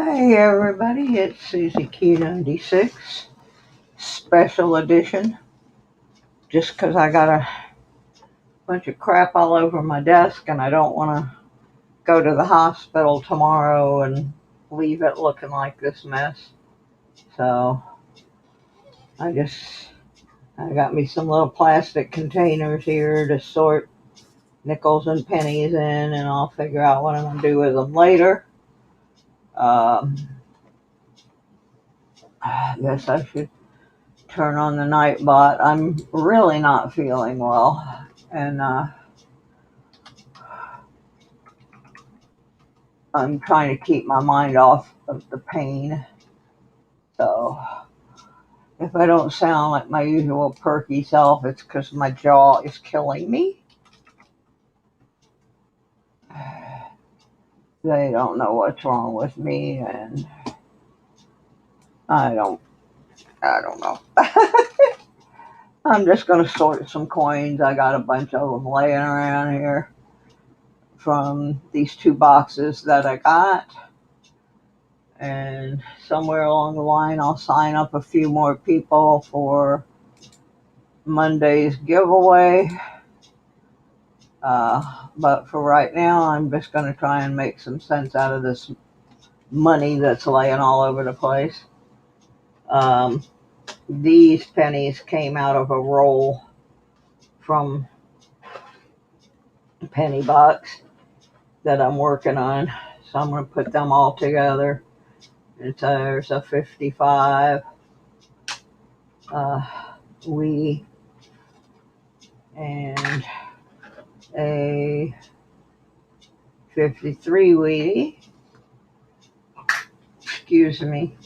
Hey everybody, it's Susie Q96 special edition. Just 'cause I got a bunch of crap all over my desk and I don't want to go to the hospital tomorrow and leave it looking like this mess. So I got me some little plastic containers here to sort nickels and pennies in, and I'll figure out what I'm going to do with them later. I guess I should turn on the night bot. I'm really not feeling well, and I'm trying to keep my mind off of the pain. So if I don't sound like my usual perky self, it's because my jaw is killing me. They don't know what's wrong with me, and I don't know. I'm just gonna sort some coins. I got a bunch of them laying around here from these two boxes that I got. And somewhere along the line, I'll sign up a few more people for Monday's giveaway. But for right now, I'm just going to try and make some sense out of this money that's laying all over the place. These pennies came out of a roll from a penny box that I'm working on. So I'm going to put them all together. There's a 55 wee and a 53 wee, excuse me,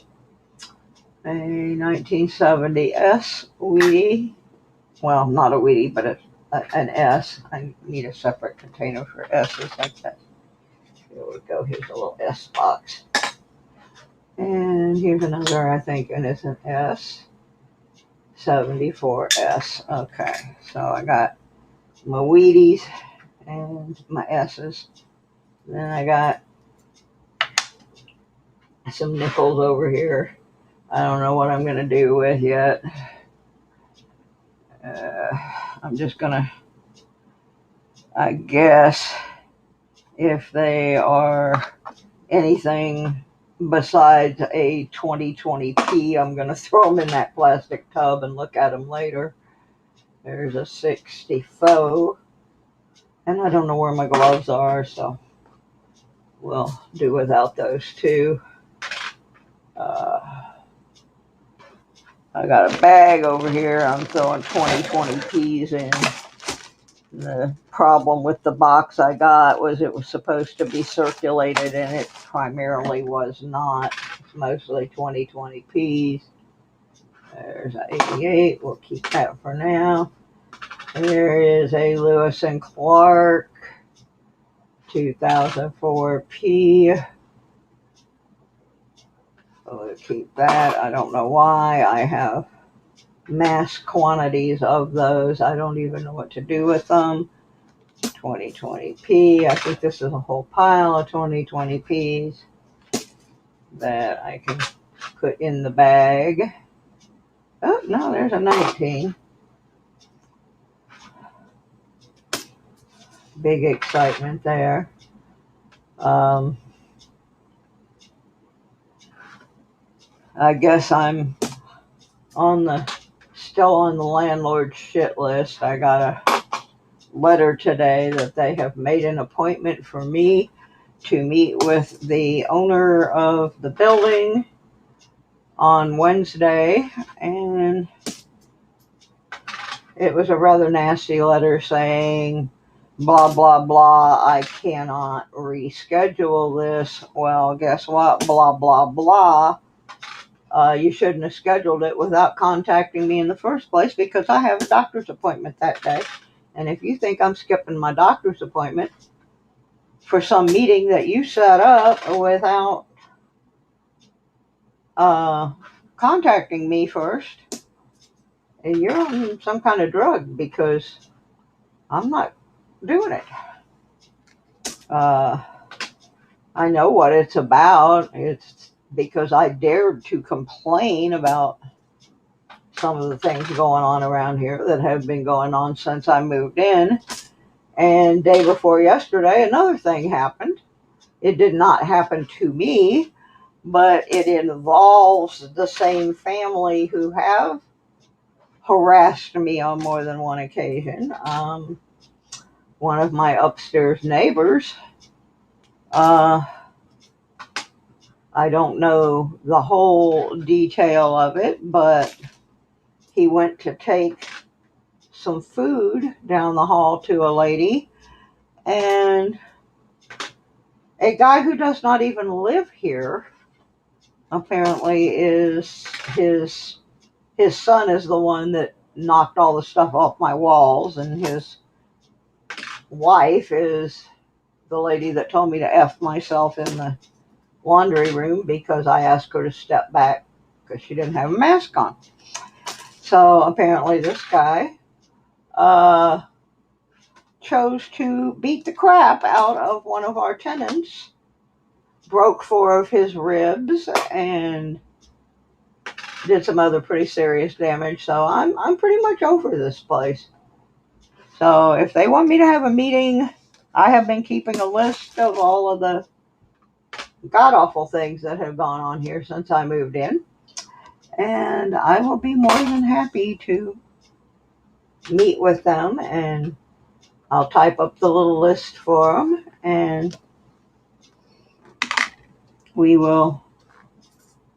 a 1970 S wee, well, not a wee, but an S. I need a separate container for S's like that. Here we go, here's a little S box. And here's another, I think, and it's an S, 74S. Okay, so I got my Wheaties and my S's. Then I got some nickels over here. I don't know what I'm going to do with yet. I'm just going to, I guess, if they are anything besides a 2020p, I'm going to throw them in that plastic tub and look at them later. There's a 64, and I don't know where my gloves are, so we'll do without those two. I got a bag over here. I'm throwing 2020p's in. The problem with the box I got was it was supposed to be circulated, and it primarily was not. It's mostly 2020p's. There's an 88. We'll keep that for now. There is a Lewis and Clark 2004p. We'll keep that. I don't know why. I have mass quantities of those. I don't even know what to do with them. 2020p. I think this is a whole pile of 2020p's that I can put in the bag. Oh, no, there's a 19. Big excitement there. I guess I'm still on the landlord's shit list. I got a letter today that they have made an appointment for me to meet with the owner of the building on Wednesday, and it was a rather nasty letter saying blah blah blah, I cannot reschedule this. Well, guess what? Blah blah blah. You shouldn't have scheduled it without contacting me in the first place, because I have a doctor's appointment that day. And if you think I'm skipping my doctor's appointment for some meeting that you set up without contacting me first, you're on some kind of drug, because I'm not doing it. I know what it's about. It's because I dared to complain about some of the things going on around here that have been going on since I moved in. And day before yesterday, another thing happened. It did not happen to me, but it involves the same family who have harassed me on more than one occasion. One of my upstairs neighbors, uh, I don't know the whole detail of it, but he went to take some food down the hall to a lady, and a guy who does not even live here apparently is his son is the one that knocked all the stuff off my walls, and his wife is the lady that told me to F myself in the laundry room because I asked her to step back because she didn't have a mask on. So apparently this guy chose to beat the crap out of one of our tenants, broke 4 of his ribs, and did some other pretty serious damage. So I'm pretty much over this place. So if they want me to have a meeting, I have been keeping a list of all of the god awful things that have gone on here since I moved in, and I will be more than happy to meet with them, and I'll type up the little list for them, and we will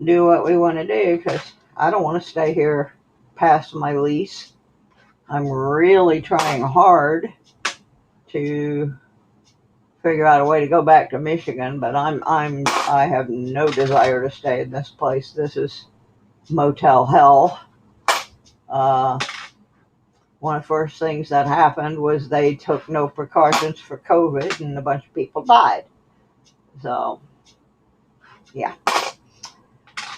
do what we want to do because I don't want to stay here past my lease. I'm really trying hard to figure out a way to go back to Michigan, but I have no desire to stay in this place. This is motel hell. One of the first things that happened was they took no precautions for COVID, and a bunch of people died. So, yeah.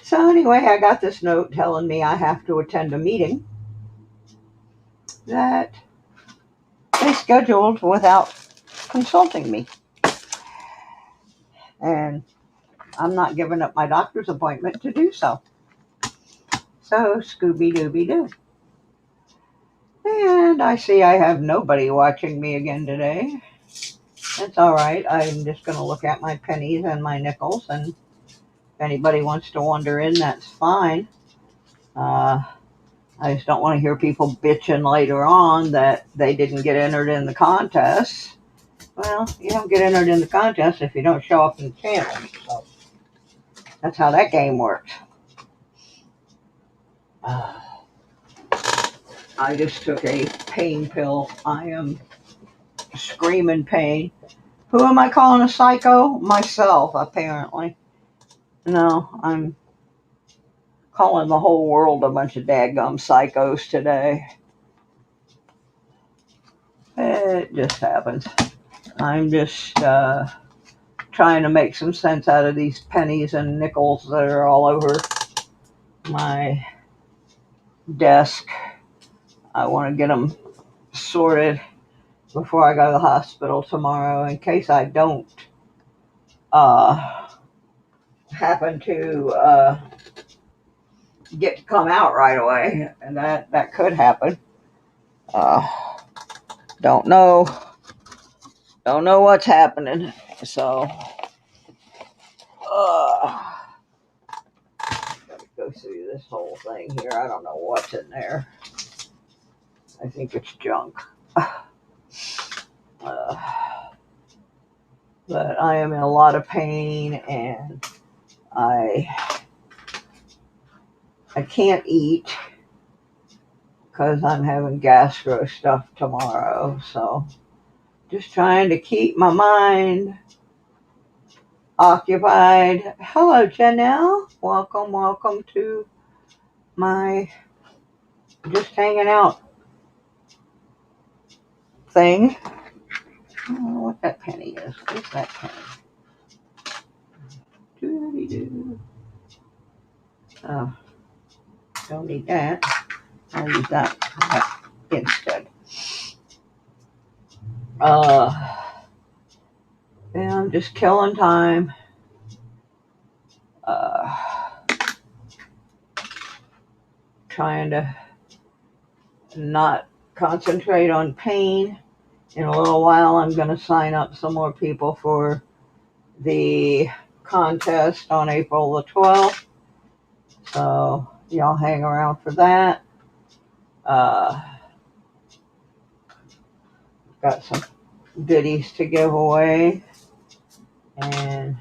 So anyway, I got this note telling me I have to attend a meeting that they scheduled without consulting me. And I'm not giving up my doctor's appointment to do so. So, Scooby-Dooby-Doo. And I see I have nobody watching me again today. That's all right. I'm just going to look at my pennies and my nickels, and if anybody wants to wander in, that's fine. I just don't want to hear people bitching later on that they didn't get entered in the contest. Well, you don't get entered in the contest if you don't show up in the channel. So that's how that game works. I just took a pain pill. I am screaming pain. Who am I calling a psycho? Myself, apparently. No, I'm calling the whole world a bunch of dadgum psychos today. It just happens. I'm just trying to make some sense out of these pennies and nickels that are all over my desk. I want to get them sorted before I go to the hospital tomorrow in case I don't happen to get to come out right away, and that could happen. Don't know what's happening, so gotta go through this whole thing here. I don't know what's in there. I think it's junk. But I am in a lot of pain, and I can't eat because I'm having gastro stuff tomorrow. So just trying to keep my mind occupied. Hello, Janelle. Welcome to my just hanging out thing. I don't know what that penny is. What's that penny? Doody-doo. Oh, don't need that. I'll use that instead. And I'm just killing time. Trying to not concentrate on pain. In a little while, I'm going to sign up some more people for the contest on April the 12th. So y'all hang around for that. Got some goodies to give away. And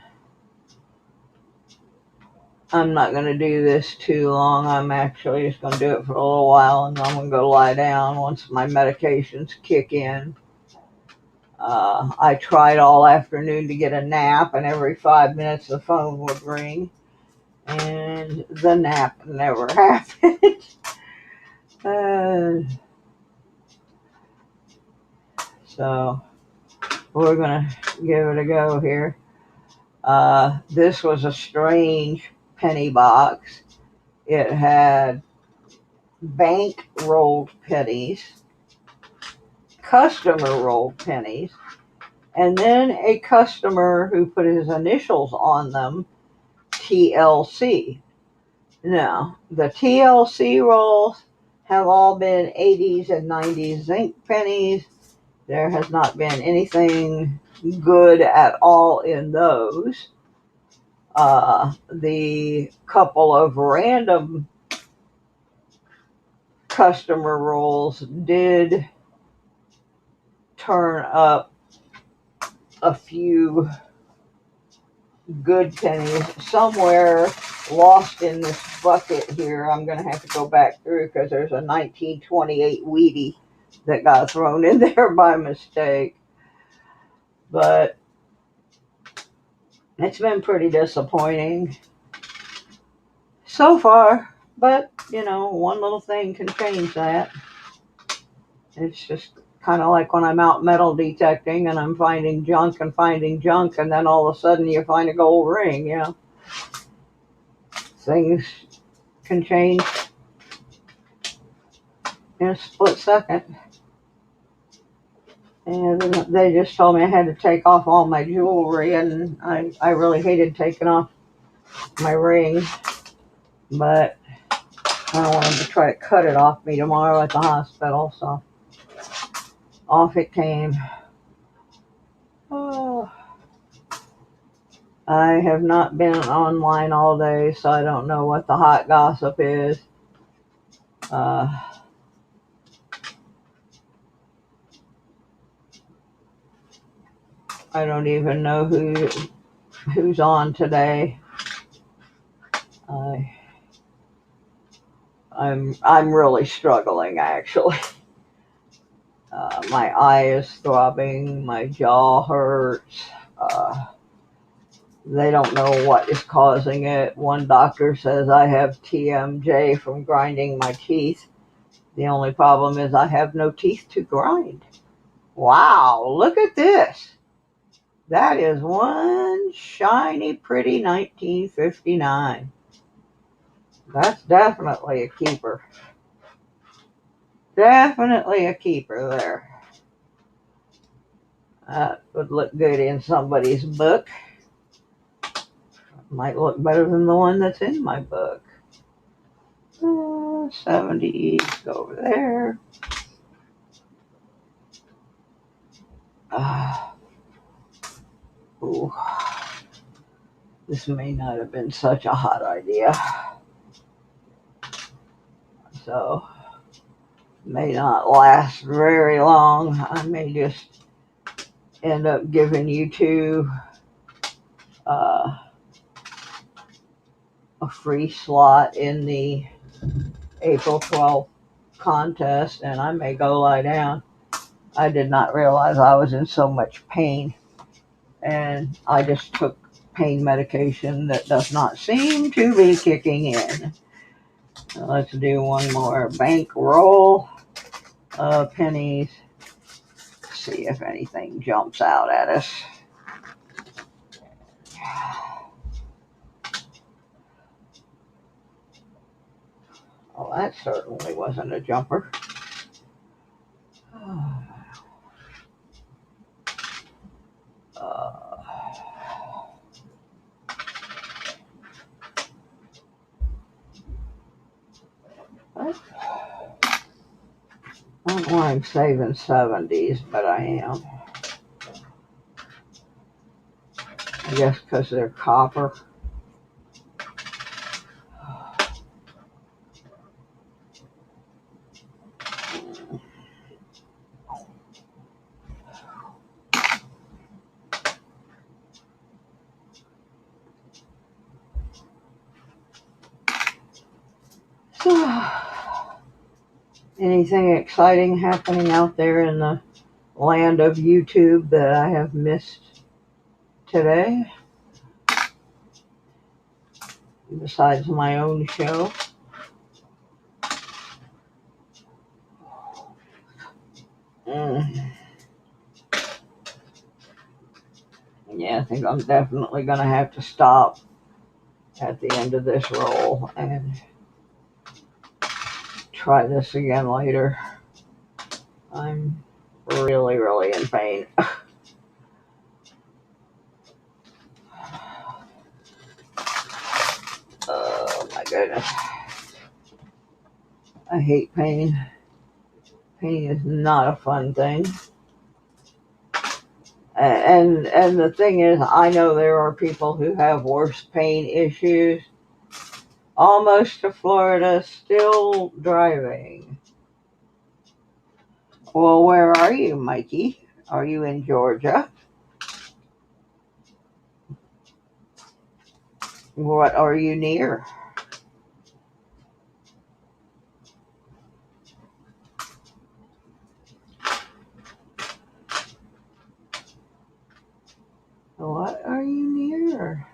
I'm not going to do this too long. I'm actually just going to do it for a little while, and then I'm going to go lie down once my medications kick in. I tried all afternoon to get a nap, and every 5 minutes the phone would ring, and the nap never happened. So we're going to give it a go here. This was a strange penny box. It had bank rolled pennies, customer rolled pennies, and then a customer who put his initials on them, TLC. Now, the TLC rolls have all been 80s and 90s zinc pennies. There has not been anything good at all in those. The couple of random customer rolls did turn up a few good pennies somewhere lost in this bucket here. I'm going to have to go back through because there's a 1928 Wheatie that got thrown in there by mistake. But it's been pretty disappointing so far. But, one little thing can change that. It's just kind of like when I'm out metal detecting and I'm finding junk, and then all of a sudden you find a gold ring, Things can change in a split second. And they just told me I had to take off all my jewelry, and I really hated taking off my ring, but I don't want them to try to cut it off me tomorrow at the hospital, so off it came. Oh. I have not been online all day, so I don't know what the hot gossip is. I don't even know who's on today. I'm really struggling, actually. My eye is throbbing, my jaw hurts. They don't know what is causing it. One doctor says I have TMJ from grinding my teeth. The only problem is I have no teeth to grind. Wow, look at this. That is one shiny, pretty 1959. That's definitely a keeper. Definitely a keeper there. That would look good in somebody's book. Might look better than the one that's in my book. 70, go over there. Ooh. This may not have been such a hot idea. So, may not last very long. I may just end up giving you two a free slot in the April 12th contest, and I may go lie down. I did not realize I was in so much pain, and I just took pain medication that does not seem to be kicking in. Let's do one more bank roll of pennies. See if anything jumps out at us. Well, that certainly wasn't a jumper. I don't know why I'm saving 70s, but I am. I guess because they're copper. So, anything exciting happening out there in the land of YouTube that I have missed today? Besides my own show? Yeah, I think I'm definitely going to have to stop at the end of this roll and try this again later. I'm really, really in pain. Oh my goodness. I hate pain. Pain is not a fun thing. And the thing is, I know there are people who have worse pain issues. Almost to Florida, still driving. Well, where are you, Mikey? Are you in Georgia? What are you near? What are you near?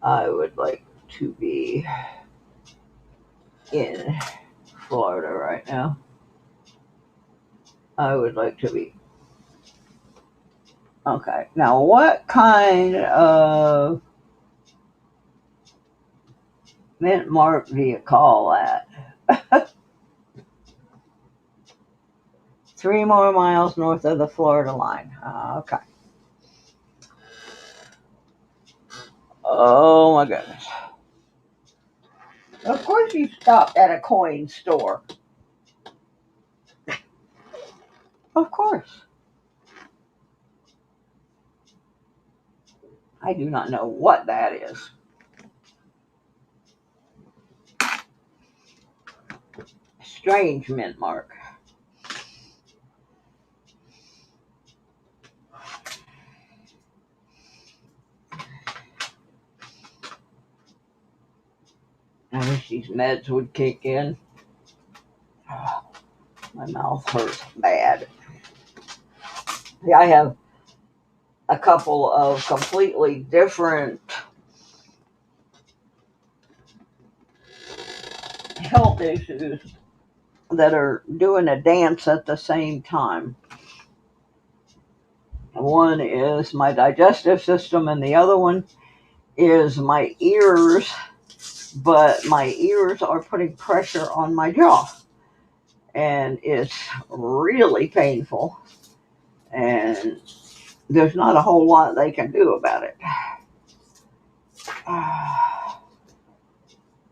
I would like to be in Florida right now. I would like to be. Okay, now what kind of mint mark do you call that? 3 more miles north of the Florida line. Okay. Oh my goodness. Of course you stopped at a coin store. Of course. I do not know what that is. Strange mint mark. I wish these meds would kick in. Oh, my mouth hurts bad. Yeah, I have a couple of completely different health issues that are doing a dance at the same time. One is my digestive system, and the other one is my ears, but my ears are putting pressure on my jaw, and it's really painful, and there's not a whole lot they can do about it.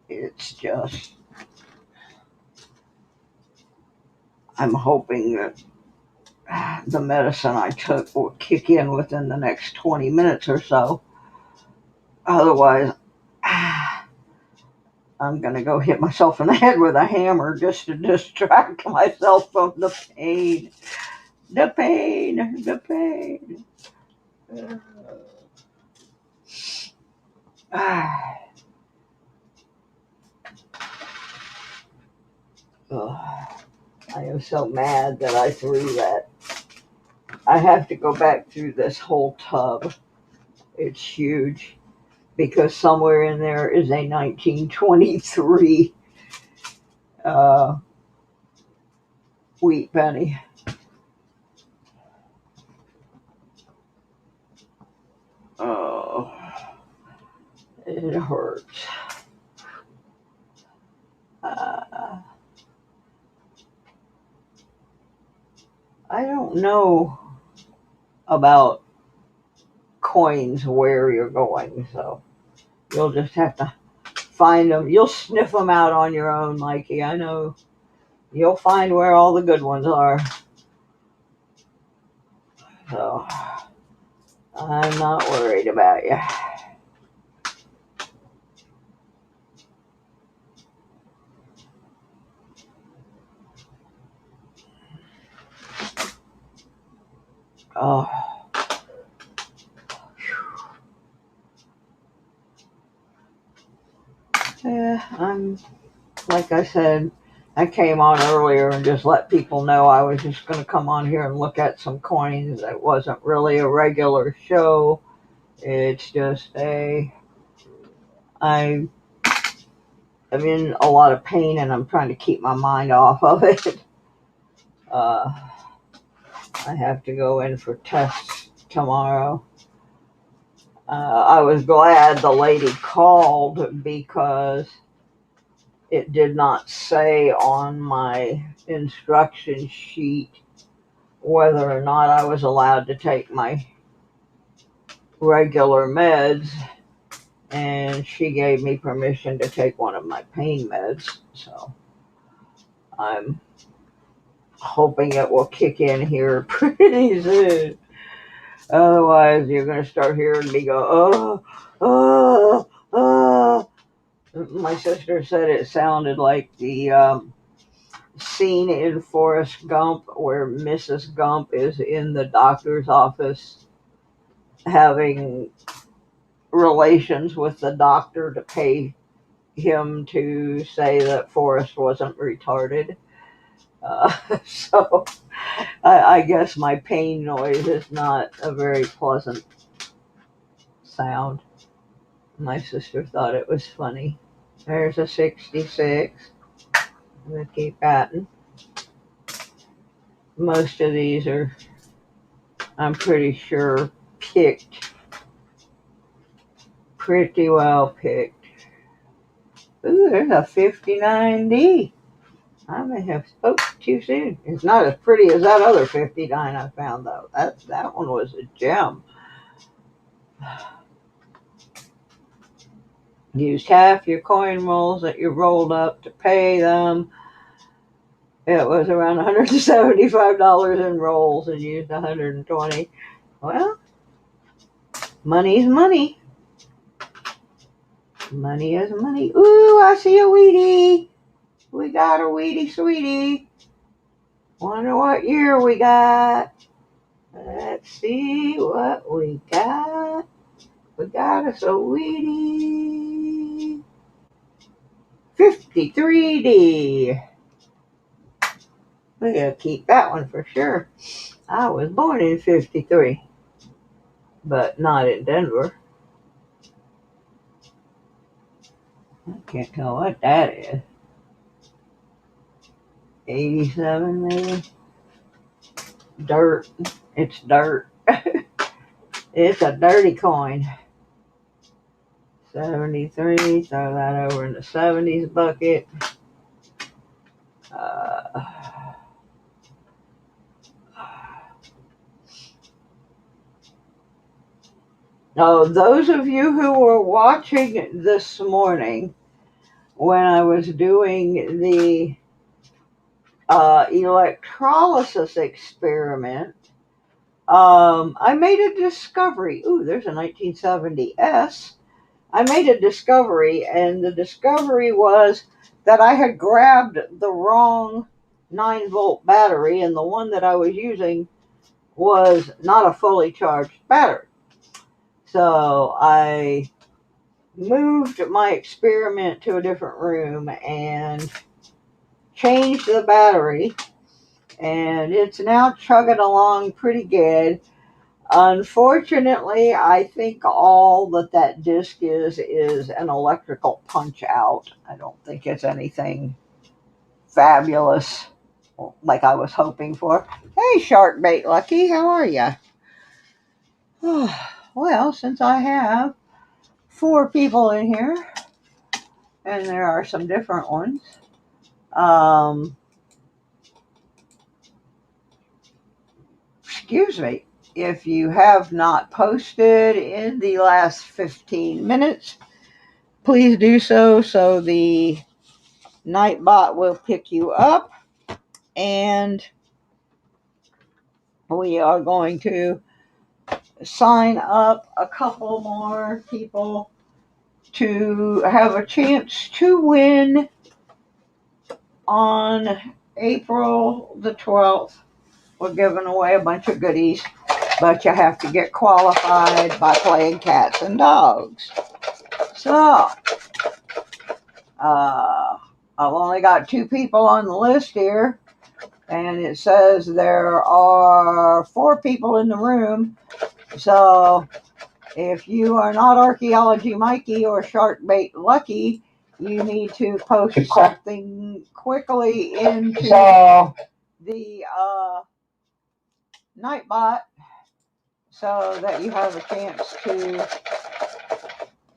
It's just, I'm hoping that the medicine I took will kick in within the next 20 minutes or so. Otherwise, I'm going to go hit myself in the head with a hammer just to distract myself from the pain. The pain, the pain. I am so mad that I threw that. I have to go back through this whole tub. It's huge because somewhere in there is a 1923 wheat penny. Oh, it hurts. Uh, don't know about coins where you're going, so you'll just have to find them. You'll sniff them out on your own, Mikey. I know you'll find where all the good ones are. So I'm not worried about you. Oh, yeah, I'm, like I said, I came on earlier and just let people know I was just going to come on here and look at some coins. It wasn't really a regular show. It's just I'm in a lot of pain and I'm trying to keep my mind off of it. Uh, I have to go in for tests tomorrow. I was glad the lady called because it did not say on my instruction sheet whether or not I was allowed to take my regular meds, and she gave me permission to take one of my pain meds. So I'm hoping it will kick in here pretty soon. Otherwise, you're going to start hearing me go, oh, oh, oh. My sister said it sounded like the scene in Forrest Gump where Mrs. Gump is in the doctor's office having relations with the doctor to pay him to say that Forrest wasn't retarded. So I guess my pain noise is not a very pleasant sound. My sister thought it was funny. There's a 66. I'm going to keep adding. Most of these are, I'm pretty sure, picked. Pretty well picked. Ooh, there's a 59D. I may have spoke too soon. It's not as pretty as that other 59 I found, though. That one was a gem. Used half your coin rolls that you rolled up to pay them. It was around $175 in rolls and used 120. Well, money's money. Money is money. Ooh, I see a Wheatie. We got a Wheatie sweetie. Wonder what year we got. Let's see what we got. We got us a Wheatie. 53D. We're going to keep that one for sure. I was born in 53, but not in Denver. I can't tell what that is. 87 maybe? Dirt. It's dirt. It's a dirty coin. 73, throw that over in the 70s bucket. Oh, those of you who were watching this morning when I was doing the electrolysis experiment, I made a discovery. Ooh, there's a 1970S. I made a discovery, and the discovery was that I had grabbed the wrong 9-volt battery, and the one that I was using was not a fully charged battery. So I moved my experiment to a different room and changed the battery, and it's now chugging along pretty good. Unfortunately, I think all that disc is an electrical punch out. I don't think it's anything fabulous like I was hoping for. Hey, Shark Bait Lucky, how are you? Well, since I have 4 people in here, and there are some different ones, excuse me, if you have not posted in the last 15 minutes, please do so the Nightbot will pick you up, and we are going to sign up a couple more people to have a chance to win on April the 12th. We're giving away a bunch of goodies, but you have to get qualified by playing cats and dogs. So, I've only got 2 people on the list here, and it says there are 4 people in the room. So, if you are not Archaeology Mikey or Sharkbait Lucky, you need to post something quickly into the Nightbot so that you have a chance to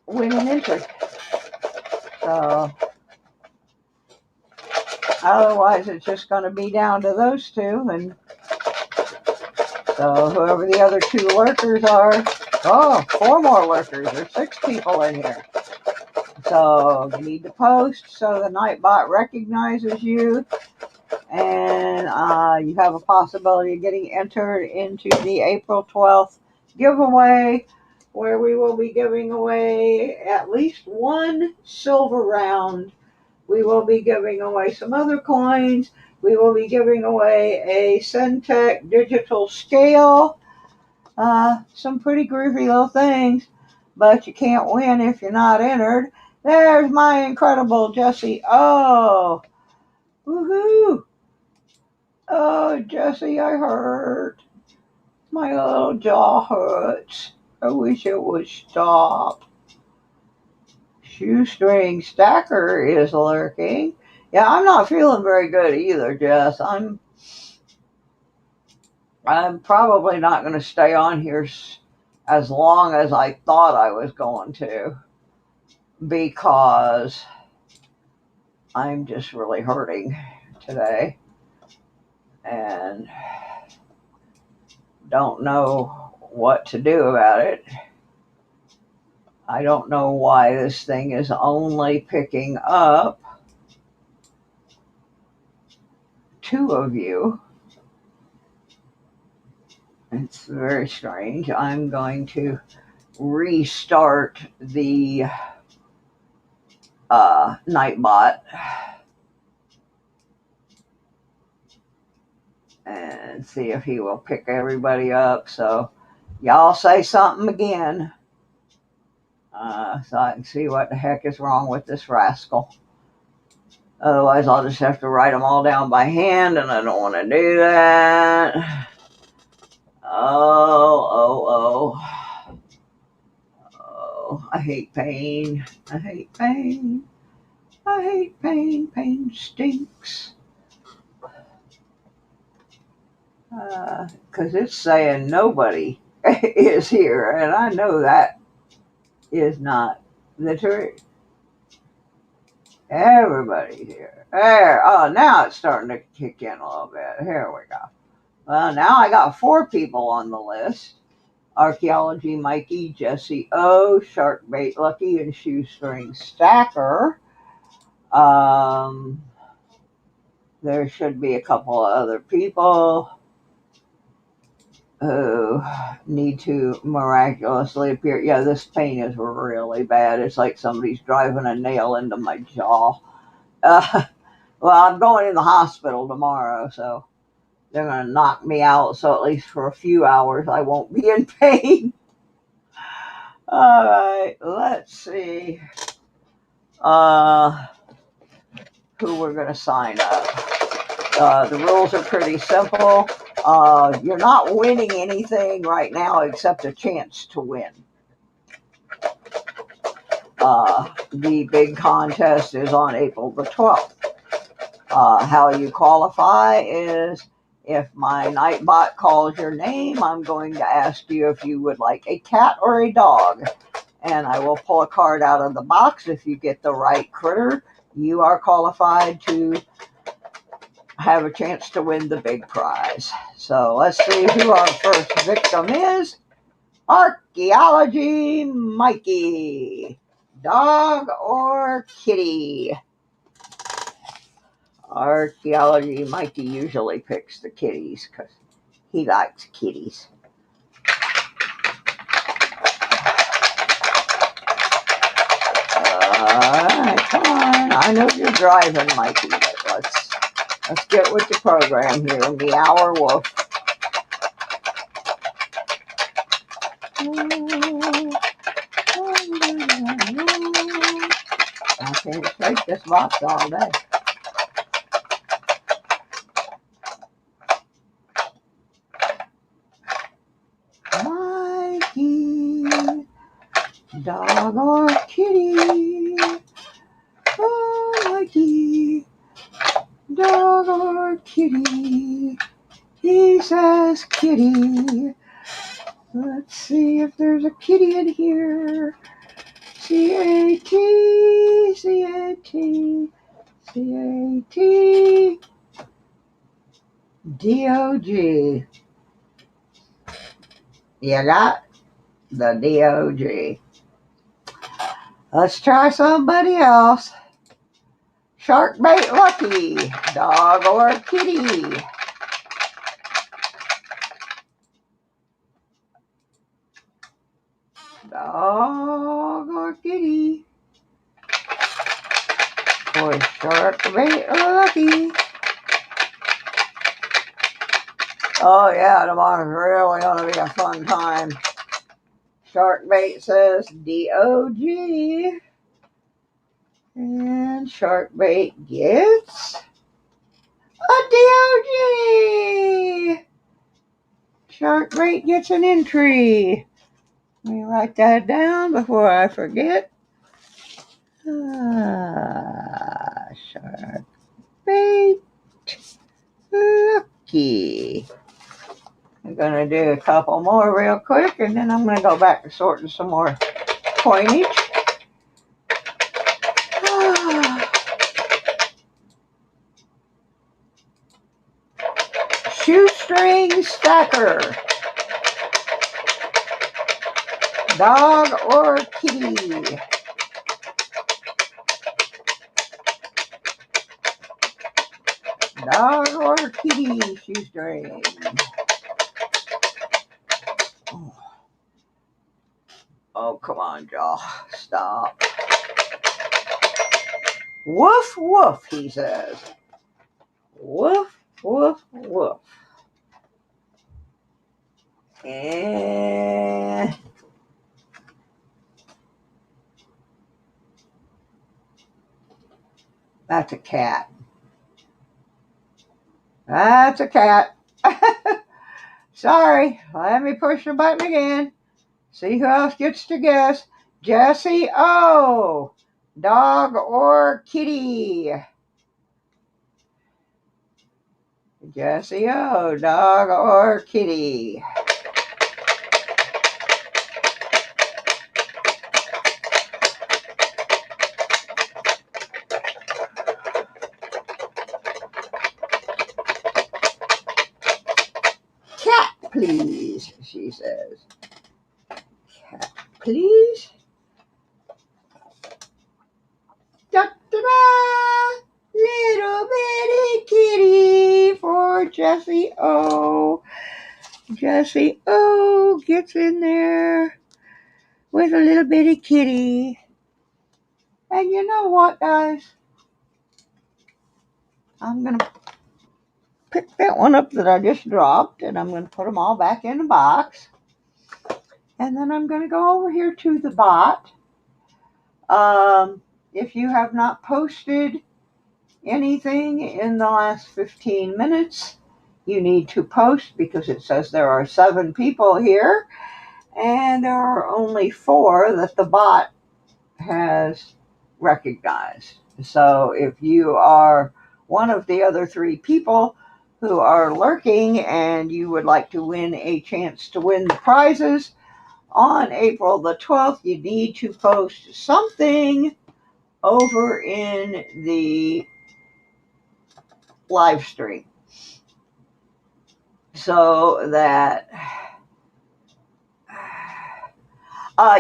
win an entry. So, otherwise, it's just going to be down to those 2, and so whoever the other 2 lurkers are. Oh, 4 more lurkers. There's 6 people in here. So you need to post so the Nightbot recognizes you, and you have a possibility of getting entered into the April 12th giveaway, where we will be giving away at least 1 silver round. We will be giving away some other coins. We will be giving away a Centec digital scale. Some pretty groovy little things, but you can't win if you're not entered. There's my incredible Jessie. Oh, woohoo. Oh, Jessie, I hurt. My little jaw hurts. I wish it would stop. Shoestring Stacker is lurking. Yeah, I'm not feeling very good either, Jess. I'm probably not going to stay on here as long as I thought I was going to, because I'm just really hurting today and don't know what to do about it. I don't know why this thing is only picking up 2 of you. It's very strange. I'm going to restart the Nightbot and see if he will pick everybody up. So y'all say something again, so I can see what the heck is wrong with this rascal. Otherwise, I'll just have to write them all down by hand, and I don't want to do that. Oh, I hate pain. I hate pain. I hate pain. Pain stinks. Because it's saying nobody is here, and I know that is not the truth. Everybody's here. There. Oh, now it's starting to kick in a little bit. Here we go. Well, now I got 4 people on the list. Archaeology Mikey, Jessie O, Sharkbait Lucky, and Shoestring Stacker. There should be a couple of other people who need to miraculously appear. Yeah, this pain is really bad. It's like somebody's driving a nail into my jaw. Well, I'm going in the hospital tomorrow, so they're going to knock me out. So at least for a few hours, I won't be in pain. All right, let's see who we're going to sign up. The rules are pretty simple. You're not winning anything right now except a chance to win. The big contest is on April the 12th. How you qualify is, if my Nightbot calls your name, I'm going to ask you if you would like a cat or a dog. And I will pull a card out of the box. If you get the right critter, you are qualified to have a chance to win the big prize. So let's see who our first victim is. Archaeology Mikey. Dog or kitty? Archaeology Mikey usually picks the kitties because he likes kitties. Come on. I know you're driving, Mikey, but let's get with the program here. Meow Wolf. I can't shake this box all day. Mikey, dog or kitty? Oh, Mikey, dog or kitty? He says kitty. Let's see if there's a kitty in here. C-A-T, C-A-T, C-A-T, D-O-G. You got the D-O-G. Let's try somebody else. Sharkbait Lucky, dog or kitty? Dog or kitty? For Sharkbait Lucky. Oh yeah, tomorrow's really gonna be a fun time. Sharkbait says D-O-G. And Sharkbait gets a D-O-G. Sharkbait gets an entry. Let me write that down before I forget. Sharkbait Lucky. I'm going to do a couple more real quick, and then I'm going to go back to sorting some more coinage. Shoestring Stacker. Dog or kitty? Dog or kitty shoestring? Oh, come on, Jaw. Stop. Woof, woof, he says. Woof, woof, woof. And that's a cat. That's a cat. Sorry, let me push the button again. See who else gets to guess. Jessie O. Dog or kitty? Jessie O. Dog or kitty? Cat, please, she says. Cat, please. Da-da-da! Little bitty kitty for Jessie O. Jessie O gets in there with a little bitty kitty. And you know what, guys? I'm going to pick that one up that I just dropped, and I'm going to put them all back in the box. And then I'm going to go over here to the bot. If you have not posted anything in the last 15 minutes, you need to post because it says there are 7 people here, and there are only 4 that the bot has recognized. So if you are one of the other 3 people who are lurking and you would like to win a chance to win the prizes on April the 12th, you need to post something over in the live stream. So that,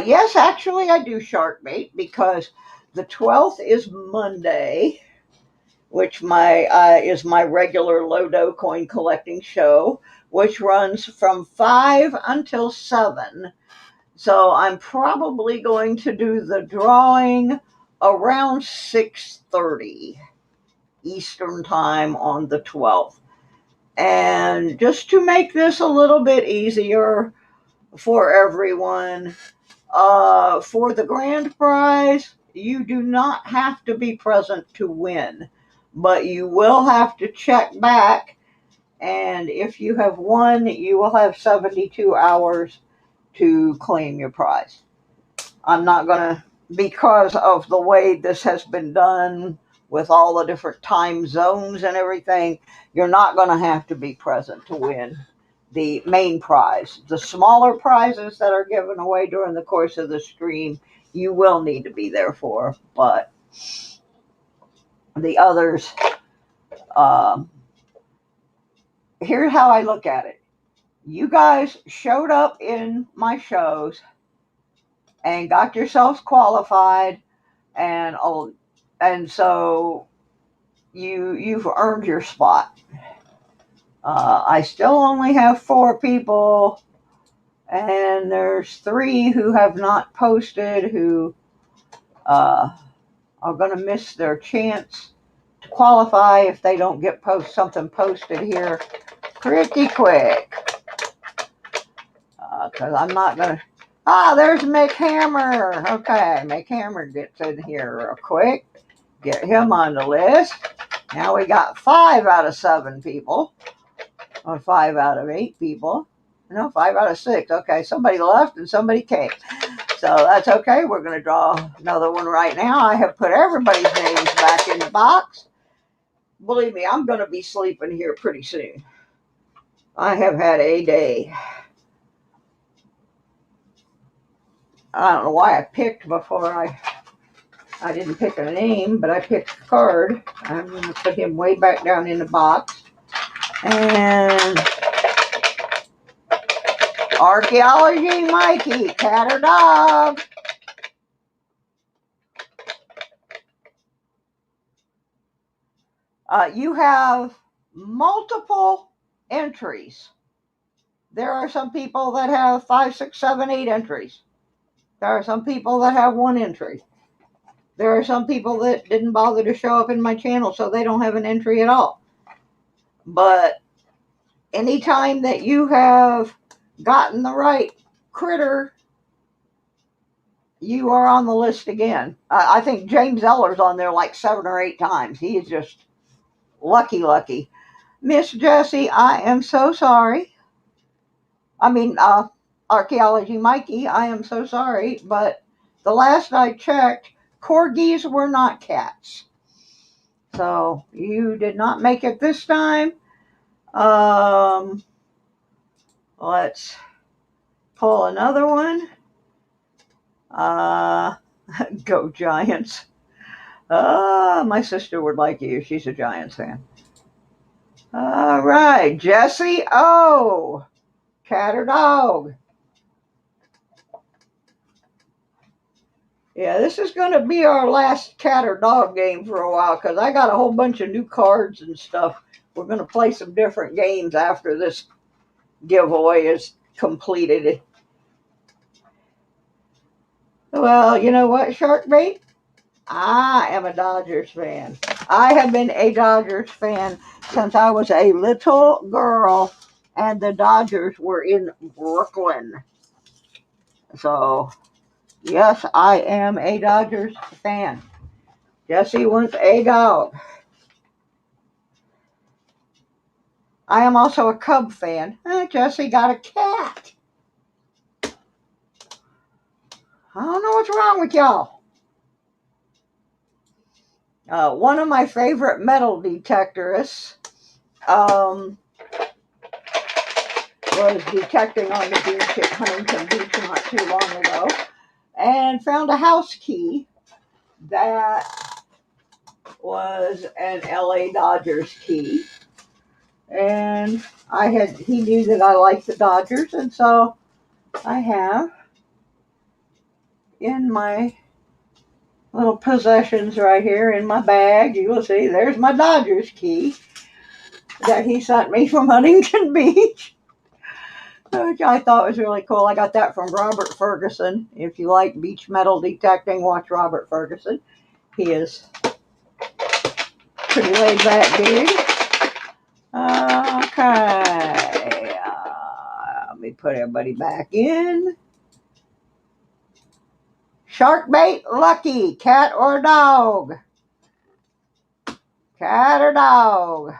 yes, actually, I do shark bait because the 12th is Monday, which is my regular Lodo coin collecting show, which runs from 5 until 7. So I'm probably going to do the drawing around 6:30 Eastern time on the 12th. And just to make this a little bit easier for everyone, for the grand prize, you do not have to be present to win, but you will have to check back, and if you have won, you will have 72 hours to claim your prize. I'm not going to, because of the way this has been done with all the different time zones and everything, you're not going to have to be present to win the main prize. The smaller prizes that are given away during the course of the stream, you will need to be there for, but the others, here's how I look at it. You guys showed up in my shows and got yourselves qualified, and so you've earned your spot. I still only have 4 people, and there's 3 who have not posted, who are going to miss their chance to qualify if they don't get something posted here pretty quick. Because I'm not going to... there's Mick Hammer. Okay, Mick Hammer gets in here real quick. Get him on the list. Now we got 5 out of 7 people. Or 5 out of 8 people. No, 5 out of 6. Okay, somebody left and somebody came. So that's okay. We're going to draw another one right now. I have put everybody's names back in the box. Believe me, I'm going to be sleeping here pretty soon. I have had a day. I don't know why I picked before I didn't pick a name, but I picked a card. I'm going to put him way back down in the box. And Archaeology Mikey, cat or dog? You have multiple entries. There are some people that have 5, 6, 7, 8 entries. There are some people that have 1 entry. There are some people that didn't bother to show up in my channel, so they don't have an entry at all. But anytime that you have gotten the right critter, you are on the list again. I think James Eller's on there like 7 or 8 times. He is just lucky. Miss Jessie, I am so sorry. I mean, Archaeology Mikey, I am so sorry, but the last I checked, corgis were not cats. So you did not make it this time. Let's pull another one. Go Giants. My sister would like you. She's a Giants fan. All right, Jessie O. Cat or dog? Yeah, this is going to be our last cat or dog game for a while because I got a whole bunch of new cards and stuff. We're going to play some different games after this giveaway is completed. Well, you know what, Sharkbait? I am a Dodgers fan. I have been a Dodgers fan since I was a little girl and the Dodgers were in Brooklyn. So, yes, I am a Dodgers fan. Jessie wants a dog. I am also a Cub fan. Jessie got a cat. I don't know what's wrong with y'all. One of my favorite metal detectorists was detecting on the beach at Huntington Beach not too long ago and found a house key that was an LA Dodgers key. And he knew that I liked the Dodgers, and so I have in my little possessions right here in my bag, you will see there's my Dodgers key that he sent me from Huntington Beach, which I thought was really cool. I got that from Robert Ferguson. If you like beach metal detecting, watch Robert Ferguson. He is pretty laid back dude. Okay. Let me put everybody back in. Shark bait lucky, cat or dog? Cat or dog?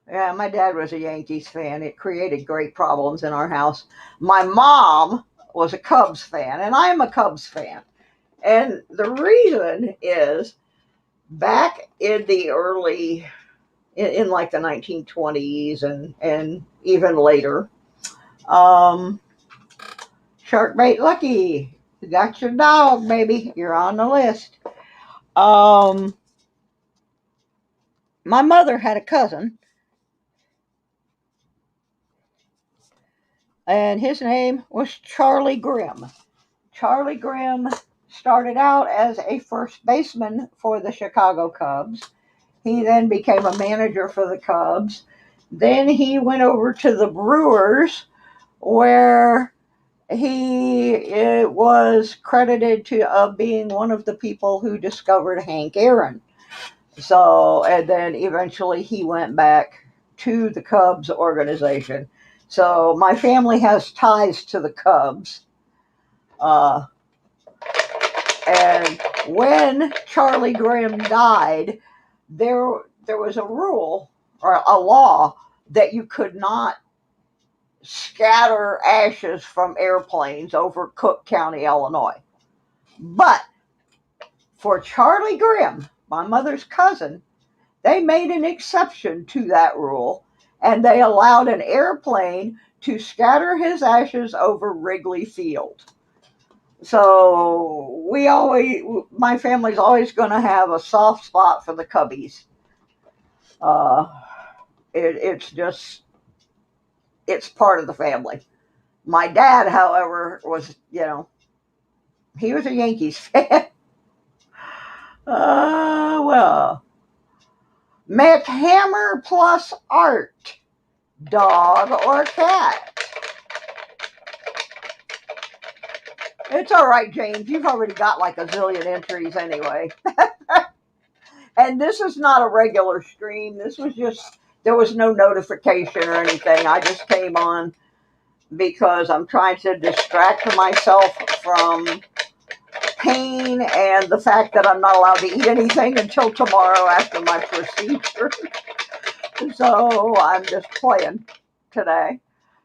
Yeah, my dad was a Yankees fan. It created great problems in our house. My mom was a Cubs fan, and I am a Cubs fan. And the reason is back in the early, in like the 1920s and even later, shark bait lucky. You got your dog, baby. You're on the list. My mother had a cousin, and his name was Charlie Grimm. Charlie Grimm started out as a first baseman for the Chicago Cubs. He then became a manager for the Cubs. Then he went over to the Brewers, where he was credited to being one of the people who discovered Hank Aaron. So, and then eventually he went back to the Cubs organization. So my family has ties to the Cubs. And when Charlie Grimm died, there was a rule or a law that you could not scatter ashes from airplanes over Cook County, Illinois. But for Charlie Grimm, my mother's cousin, they made an exception to that rule, and they allowed an airplane to scatter his ashes over Wrigley Field. So my family's always going to have a soft spot for the Cubbies. It's part of the family. My dad, however, was, he was a Yankees fan. Well, McHammer plus Art, dog or cat? It's all right, James. You've already got like a zillion entries anyway. And this is not a regular stream. This was just, there was no notification or anything. I just came on because I'm trying to distract myself from pain and the fact that I'm not allowed to eat anything until tomorrow after my procedure. So I'm just playing today.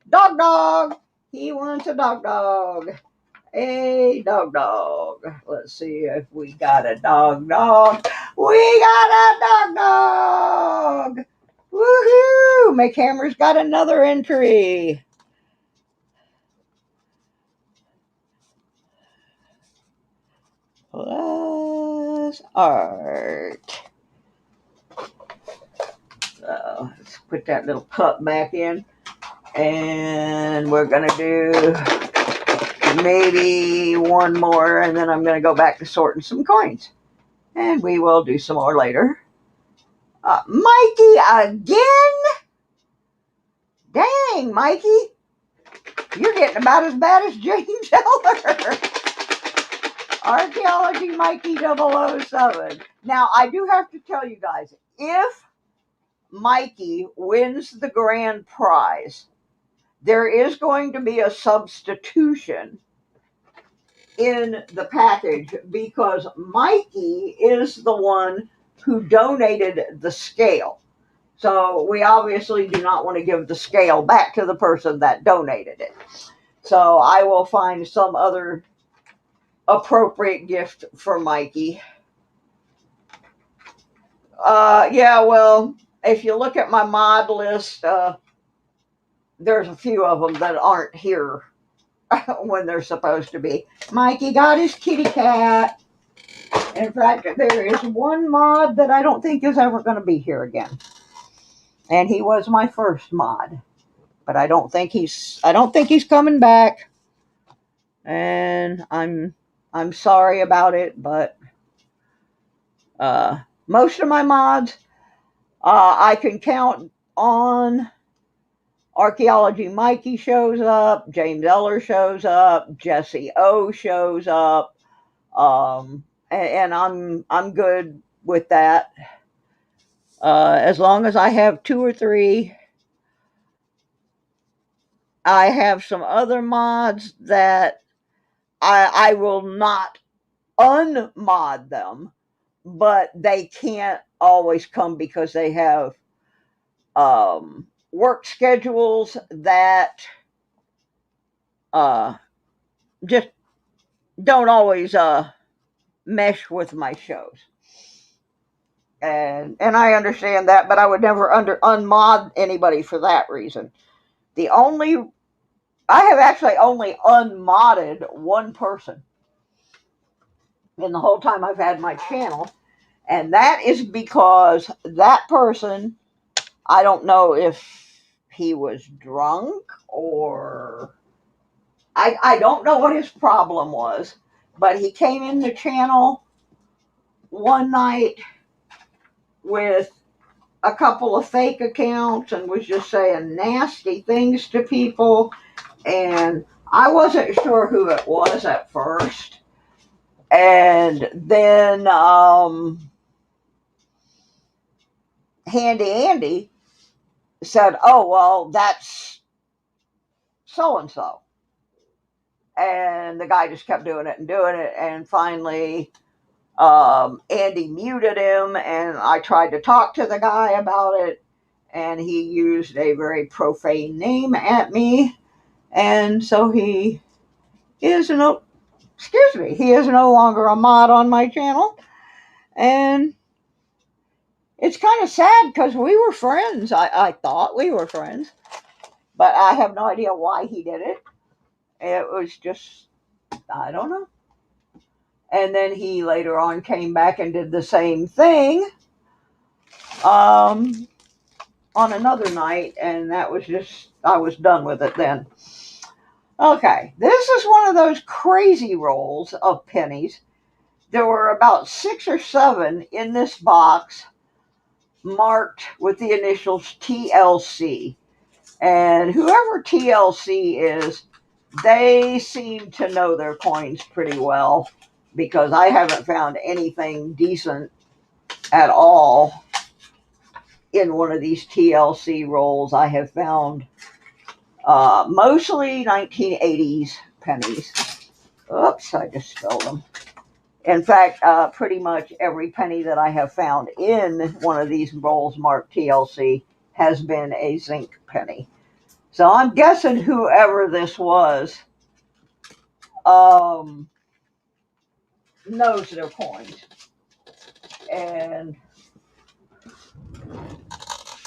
Dog. He wants a dog. A dog. Let's see if we got a dog. We got a dog. Woohoo! McHammer's got another entry. Plus Art. So let's put that little pup back in. And we're going to do maybe one more, and then I'm going to go back to sorting some coins. And we will do some more later. Mikey again? Dang, Mikey. You're getting about as bad as James Eller. Archaeology Mikey 007. Now, I do have to tell you guys, if Mikey wins the grand prize, there is going to be a substitution in the package because Mikey is the one who donated the scale. So we obviously do not want to give the scale back to the person that donated it. So I will find some other appropriate gift for Mikey. Yeah, well, if you look at my mod list, there's a few of them that aren't here when they're supposed to be. Mikey got his kitty cat. In fact, there is one mod that I don't think is ever going to be here again. And he was my first mod. But I don't think he's coming back. And I'm sorry about it, but most of my mods I can count on. Archaeology Mikey shows up, James Eller shows up, Jesse O shows up, and I'm good with that. As long as I have two or three. I have some other mods that I will not unmod them, but they can't always come because they have work schedules that just don't always mesh with my shows. And I understand that, but I would never unmod anybody for that reason. I have actually only unmodded one person in the whole time I've had my channel, and that is because that person, I don't know if he was drunk or I don't know what his problem was, but he came in the channel one night with a couple of fake accounts and was just saying nasty things to people, and I wasn't sure who it was at first. And then Handy Andy said, "Oh, well, that's so and so." And the guy just kept doing it, and finally Andy muted him, and I tried to talk to the guy about it, and he used a very profane name at me, and so he is no longer a mod on my channel, and it's kind of sad because we were friends. I thought we were friends, but I have no idea why he did it. It was just, I don't know. And then he later on came back and did the same thing on another night, and that was just, I was done with it then. Okay, this is one of those crazy rolls of pennies. There were about 6 or 7 in this box marked with the initials TLC. And whoever TLC is, they seem to know their coins pretty well, because I haven't found anything decent at all in one of these TLC rolls. I have found mostly 1980s pennies. Oops, I just spilled them. In fact, pretty much every penny that I have found in one of these rolls marked TLC has been a zinc penny. So I'm guessing whoever this was knows their coins. And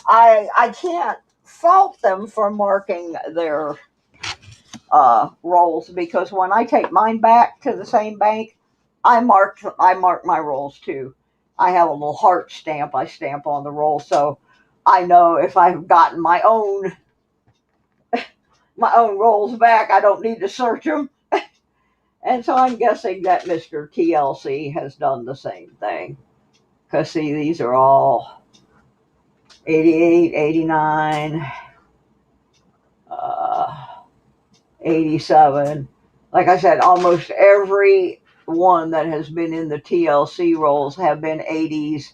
I can't fault them for marking their rolls, because when I take mine back to the same bank, I mark my rolls too. I have a little heart stamp I stamp on the roll, so I know if I've gotten my own rolls back, I don't need to search them. And so I'm guessing that Mr. TLC has done the same thing. Because see, these are all 88, 89, 87. Like I said, almost every one that has been in the TLC rolls have been 80s.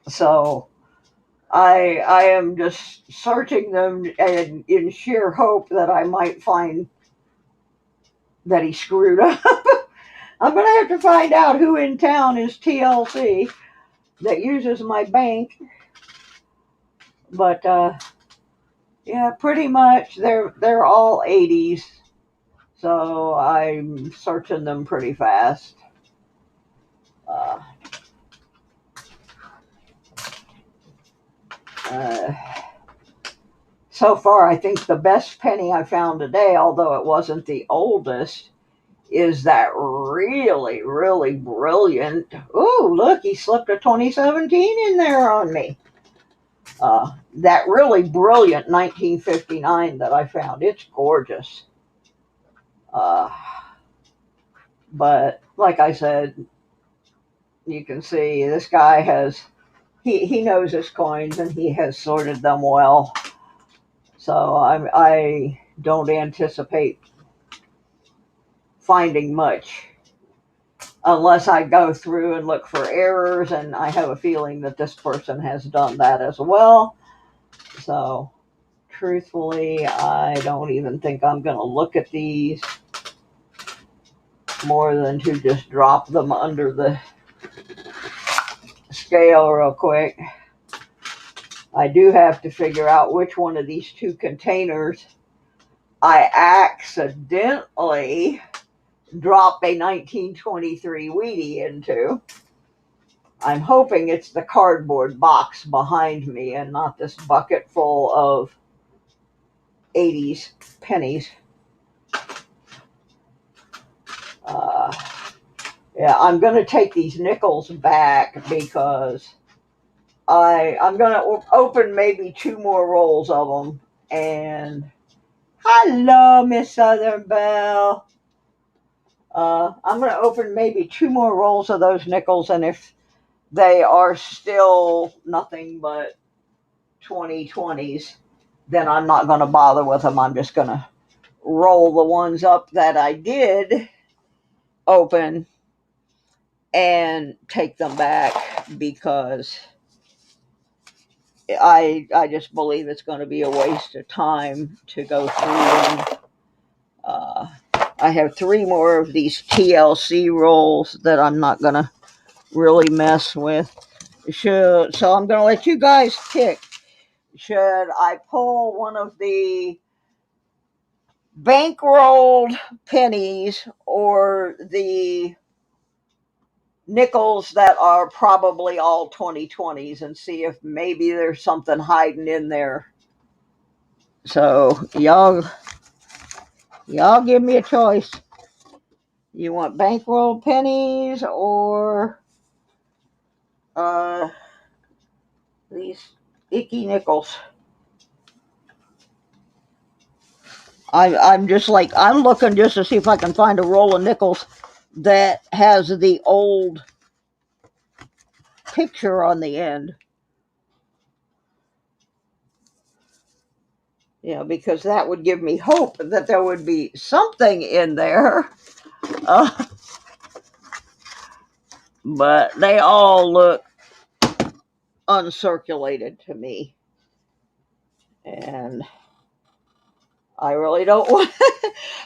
So I am just searching them and in sheer hope that I might find that he screwed up. I'm going to have to find out who in town is TLC that uses my bank. But yeah, pretty much they're all 80s. So I'm searching them pretty fast. So far, I think the best penny I found today, although it wasn't the oldest, is that really, really brilliant. Ooh, look, he slipped a 2017 in there on me. That really brilliant 1959 that I found. It's gorgeous. Uh, but like I said, you can see this guy has, he knows his coins and he has sorted them well. So I don't anticipate finding much unless I go through and look for errors, and I have a feeling that this person has done that as well. So truthfully, I don't even think I'm going to look at these more than to just drop them under the scale real quick. I do have to figure out which one of these two containers I accidentally dropped a 1923 Wheatie into. I'm hoping it's the cardboard box behind me and not this bucket full of 80s pennies. Uh, yeah, I'm going to take these nickels back because I'm going to open maybe 2 more rolls of them. And hello, Miss Southern Belle. I'm going to open maybe 2 more rolls of those nickels, and if they are still nothing but 2020s, then I'm not going to bother with them. I'm just going to roll the ones up that I did open and take them back because I just believe it's going to be a waste of time to go through them. I have 3 more of these TLC rolls that I'm not going to really mess with. So I'm going to let you guys pick. Should I pull one of the bankrolled pennies or the nickels that are probably all 2020s and see if maybe there's something hiding in there? So y'all give me a choice. You want bankroll pennies or these icky nickels? I'm just like, I'm looking just to see if I can find a roll of nickels that has the old picture on the end. Yeah, because that would give me hope that there would be something in there. Uh, but they all look uncirculated to me. And I really don't want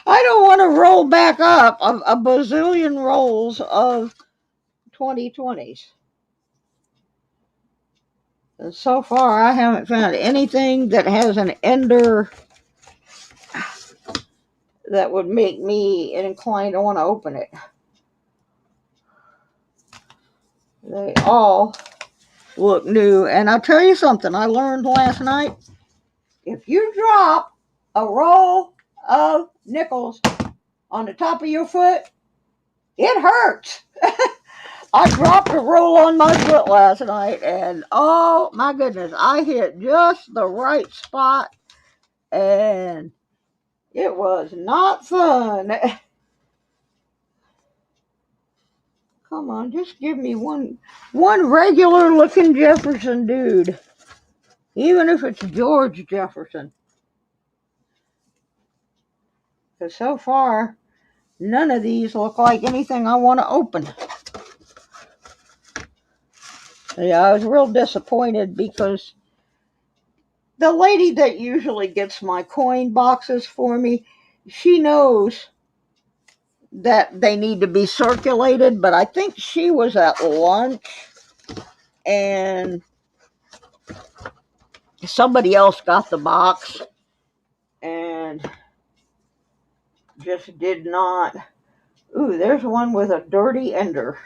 I don't want to roll back up a bazillion rolls of 2020s. And so far I haven't found anything that has an ender that would make me inclined to want to open it. They all look new. And I'll tell you something I learned last night. If you drop a roll of nickels on the top of your foot, it hurts. I dropped a roll on my foot last night, and oh my goodness, I hit just the right spot, and it was not fun. Come on, just give me one regular looking Jefferson dude, even if it's George Jefferson. Because so far, none of these look like anything I want to open. Yeah, I was real disappointed because the lady that usually gets my coin boxes for me, she knows that they need to be circulated, but I think she was at lunch and somebody else got the box and just did not. Ooh, there's one with a dirty ender.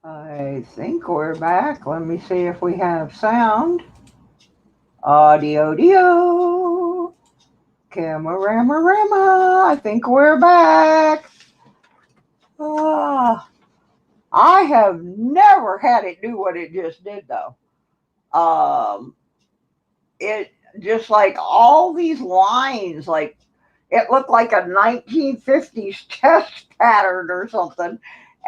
I think we're back. Let me see if we have sound. Audio, dio. Camera, I think we're back. I have never had it do what it just did, though. It just like all these lines, like it looked like a 1950s test pattern or something.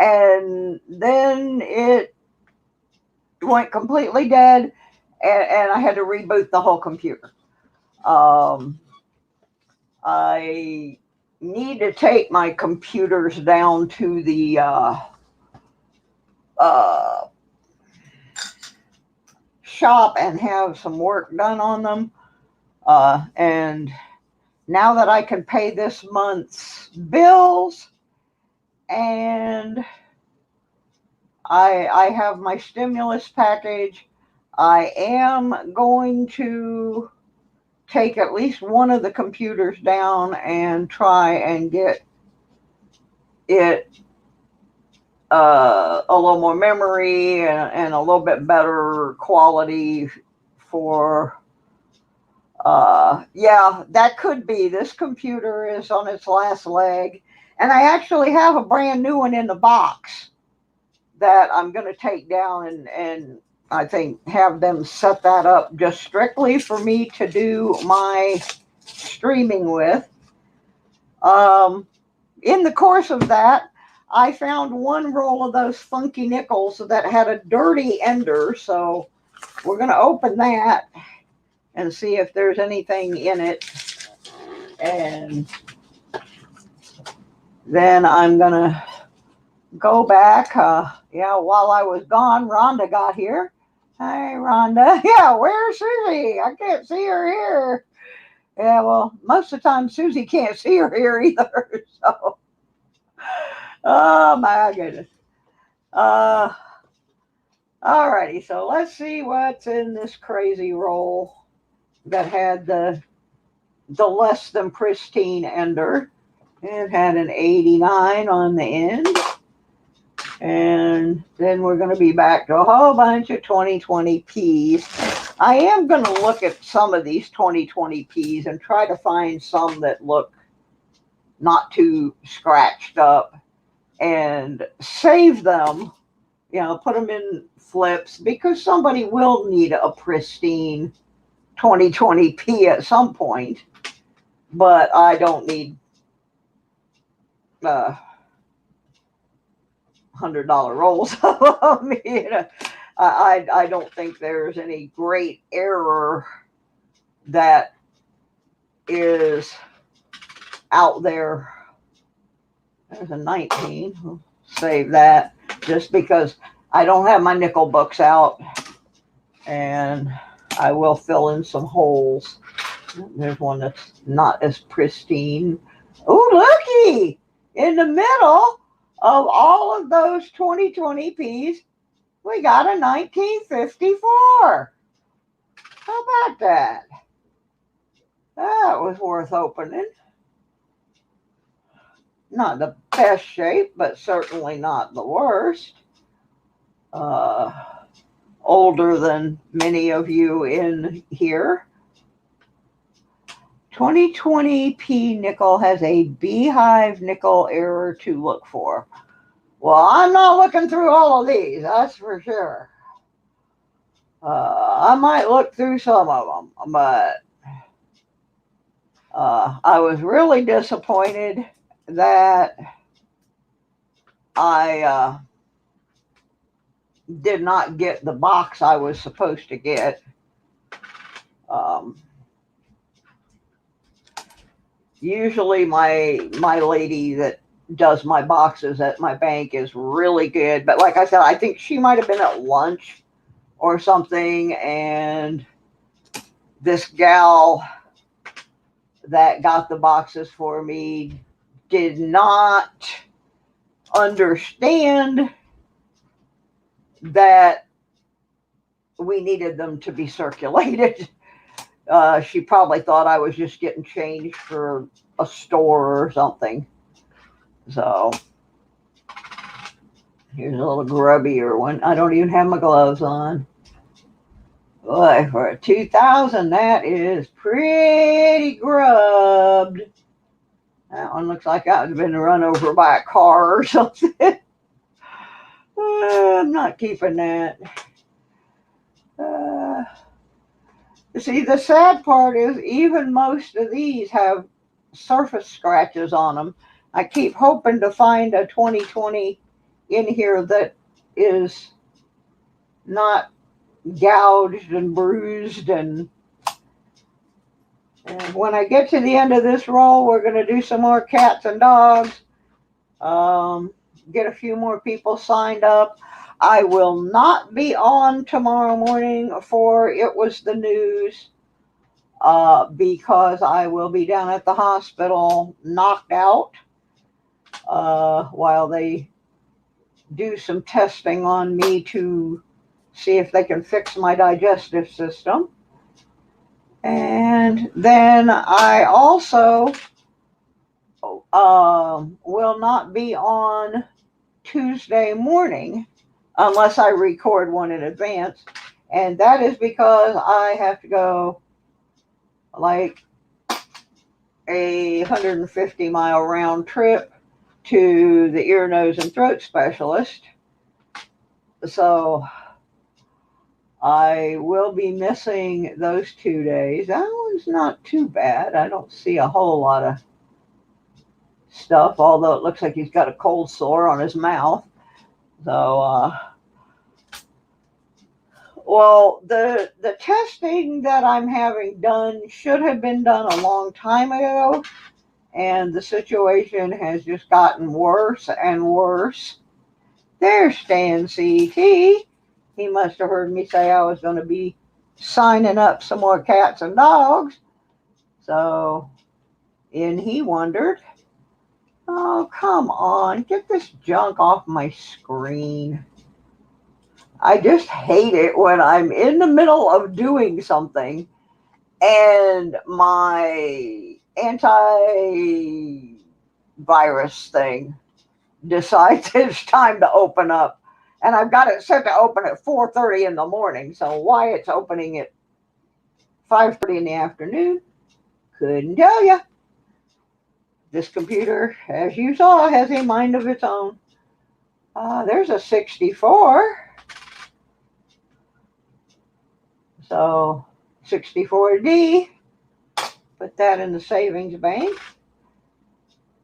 And then it went completely dead, and I had to reboot the whole computer. I need to take my computers down to the uh, shop and have some work done on them. And now that I can pay this month's bills, and I have my stimulus package, I am going to take at least one of the computers down and try and get it a little more memory and a little bit better quality for yeah, that could be. This computer is on its last leg, and I actually have a brand new one in the box that I'm going to take down and I think have them set that up just strictly for me to do my streaming with. In the course of that, I found one roll of those funky nickels that had a dirty ender, so we're going to open that and see if there's anything in it. And then I'm going to go back. Yeah, while I was gone, Rhonda got here. Hey, Rhonda. Yeah, where's Susie? I can't see her here. Yeah, well, most of the time Susie can't see her here either. So, oh my goodness. Alrighty, so let's see what's in this crazy roll that had the less than pristine ender. It had an 89 on the end. And then we're going to be back to a whole bunch of 2020Ps. I am going to look at some of these 2020Ps and try to find some that look not too scratched up and save them, put them in flips, because somebody will need a pristine 2020P at some point. But I don't need $100 rolls of them. I don't think there's any great error that is out there. There's a 19. We'll save that just because I don't have my nickel books out, and I will fill in some holes. There's one that's not as pristine. Oh, looky! In the middle of all of those 2020Ps, we got a 1954. How about that? That was worth opening. Not the best shape, but certainly not the worst. Older than many of you in here. 2020P nickel has a beehive nickel error to look for. Well, I'm not looking through all of these, that's for sure. I might look through some of them, but I was really disappointed that I did not get the box I was supposed to get. Usually my lady that does my boxes at my bank is really good, but like I said, I think she might have been at lunch or something, and this gal that got the boxes for me did not understand that we needed them to be circulated. She probably thought I was just getting change for a store or something. So Here's a little grubbier one. I don't even have my gloves on. Boy, for a 2000, that is pretty grubbed. That one looks like I've been run over by a car or something. I'm not keeping that. See, the sad part is even most of these have surface scratches on them. I keep hoping to find a 2020 in here that is not gouged and bruised. And when I get to the end of this roll, we're going to do some more cats and dogs. Get a few more people signed up. I will not be on tomorrow morning for It Was the News because I will be down at the hospital knocked out while they do some testing on me to see if they can fix my digestive system. And then I also will not be on Tuesday morning unless I record one in advance. And that is because I have to go like a 150-mile round trip to the ear, nose, and throat specialist. So I will be missing those 2 days. That one's not too bad. I don't see a whole lot of stuff, although it looks like he's got a cold sore on his mouth. So, well, the testing that I'm having done should have been done a long time ago, and the situation has just gotten worse and worse. There's Stan CT. He must have heard me say I was going to be signing up some more cats and dogs. So, and he wondered, oh, come on, get this junk off my screen. I just hate it when I'm in the middle of doing something and my antivirus thing decides it's time to open up. And I've got it set to open at 4:30 in the morning. So why it's opening at 5:30 in the afternoon, couldn't tell you. This computer, as you saw, has a mind of its own. There's a 64. So 64D, put that in the savings bank.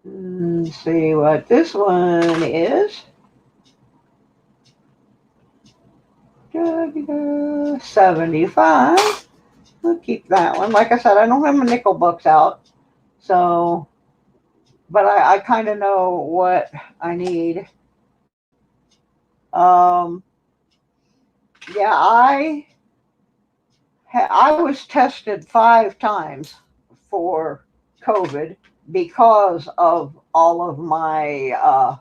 Let's see what this one is. 75. We'll keep that one. Like I said, I don't have my nickel books out. So, but I kind of know what I need. Yeah, I was tested 5 times for COVID because of all of my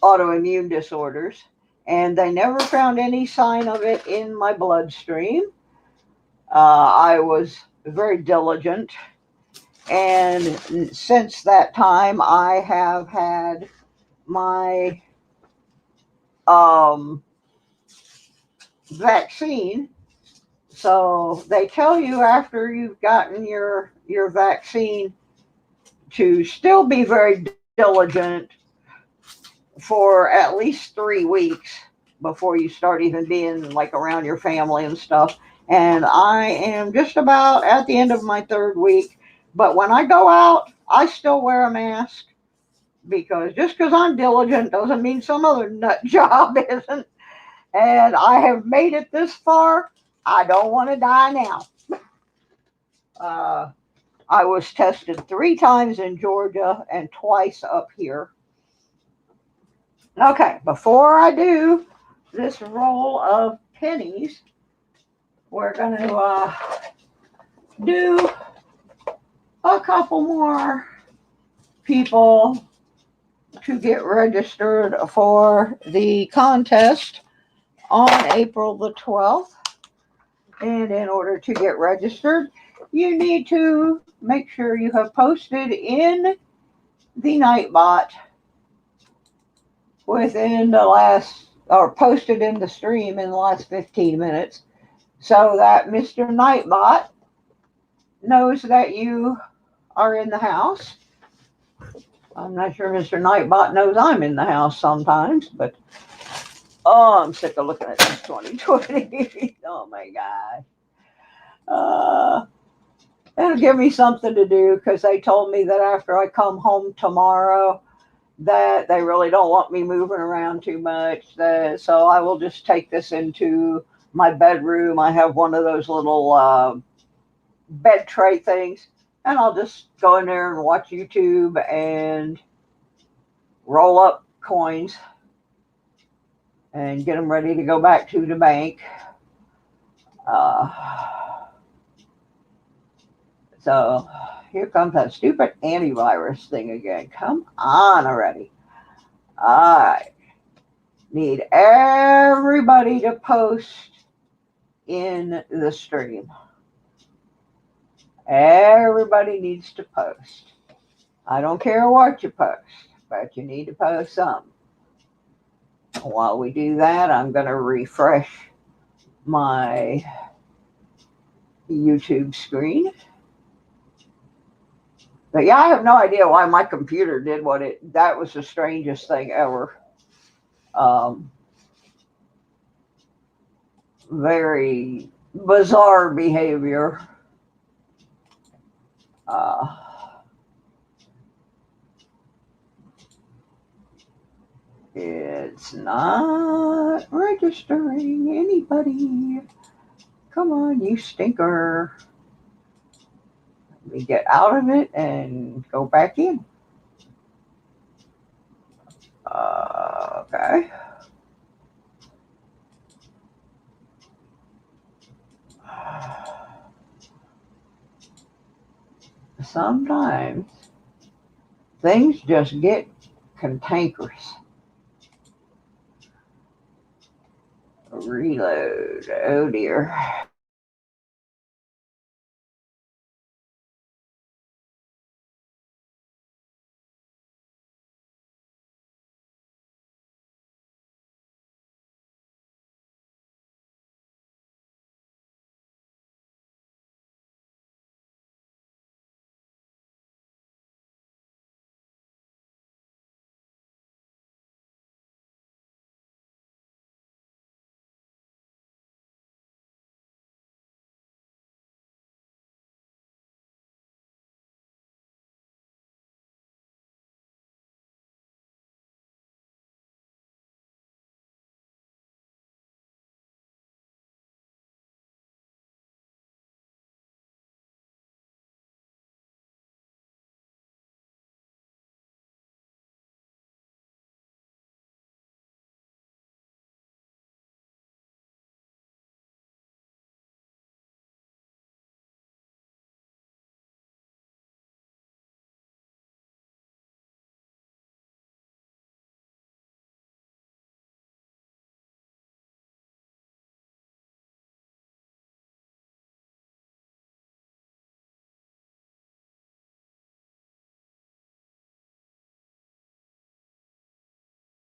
autoimmune disorders, and they never found any sign of it in my bloodstream. I was very diligent, and since that time I have had my vaccine. So they tell you after you've gotten your vaccine to still be very diligent for at least 3 weeks before you start even being like around your family and stuff. And I am just about at the end of my 3rd week. But when I go out, I still wear a mask, because just because I'm diligent doesn't mean some other nut job isn't. And I have made it this far. I don't want to die now. I was tested 3 times in Georgia and twice up here. Okay, before I do this roll of pennies, we're going to do a couple more people to get registered for the contest on April the 12th. And in order to get registered, you need to make sure you have posted in the Nightbot within the last, or posted in the stream in the last 15 minutes, so that Mr. Nightbot knows that you are in the house. I'm not sure Mr. Nightbot knows I'm in the house sometimes, but oh, I'm sick of looking at this 2020. Oh my God. It'll give me something to do because they told me that after I come home tomorrow, that they really don't want me moving around too much. So I will just take this into my bedroom. I have one of those little bed tray things, and I'll just go in there and watch YouTube and roll up coins and get them ready to go back to the bank. Uh, so here comes that stupid antivirus thing again. Come on already. I need everybody to post in the stream. Everybody needs to post. I don't care what you post, but you need to post something. While we do that, I'm going to refresh my YouTube screen. But yeah, I have no idea why my computer did that was the strangest thing ever. Very bizarre behavior. It's not registering anybody. Come on, you stinker. Let me get out of it and go back in. Okay. Sometimes things just get cantankerous. Reload. Oh dear.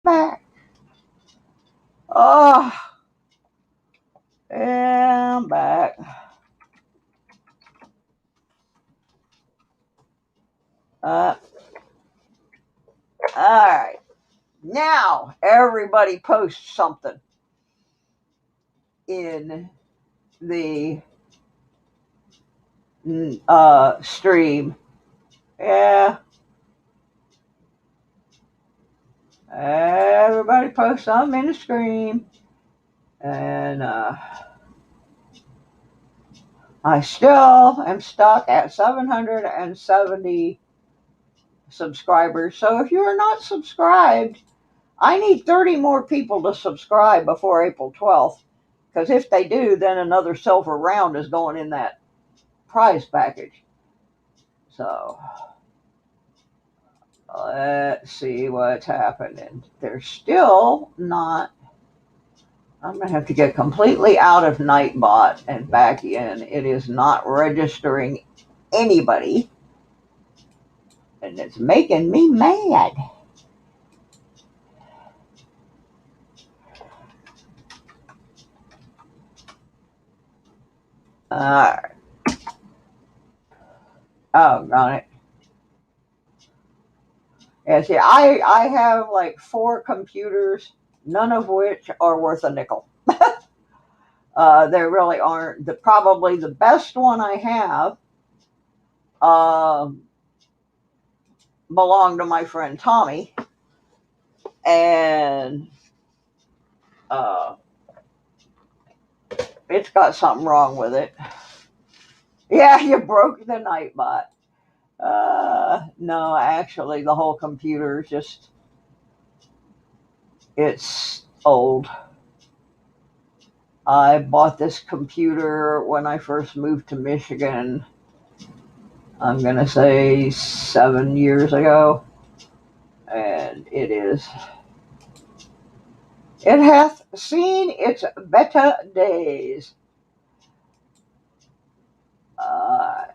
Back. Oh, and I'm back. All right. Now everybody posts something in the stream. Yeah. Everybody posts something in the stream. And I still am stuck at 770 subscribers. So if you are not subscribed, I need 30 more people to subscribe before April 12th. Because if they do, then another silver round is going in that prize package. So let's see what's happening. They're still not. I'm going to have to get completely out of Nightbot and back in. It is not registering anybody. And it's making me mad. Alright. Oh, got it. Yeah, see, I have like 4 computers, none of which are worth a nickel. They really aren't. Probably the best one I have um, belonged to my friend Tommy, and uh, it's got something wrong with it. Yeah, you broke the Nightbot. No, actually, the whole computer is just, it's old. I bought this computer when I first moved to Michigan. I'm going to say 7 years ago. And it hath seen its better days. Uh,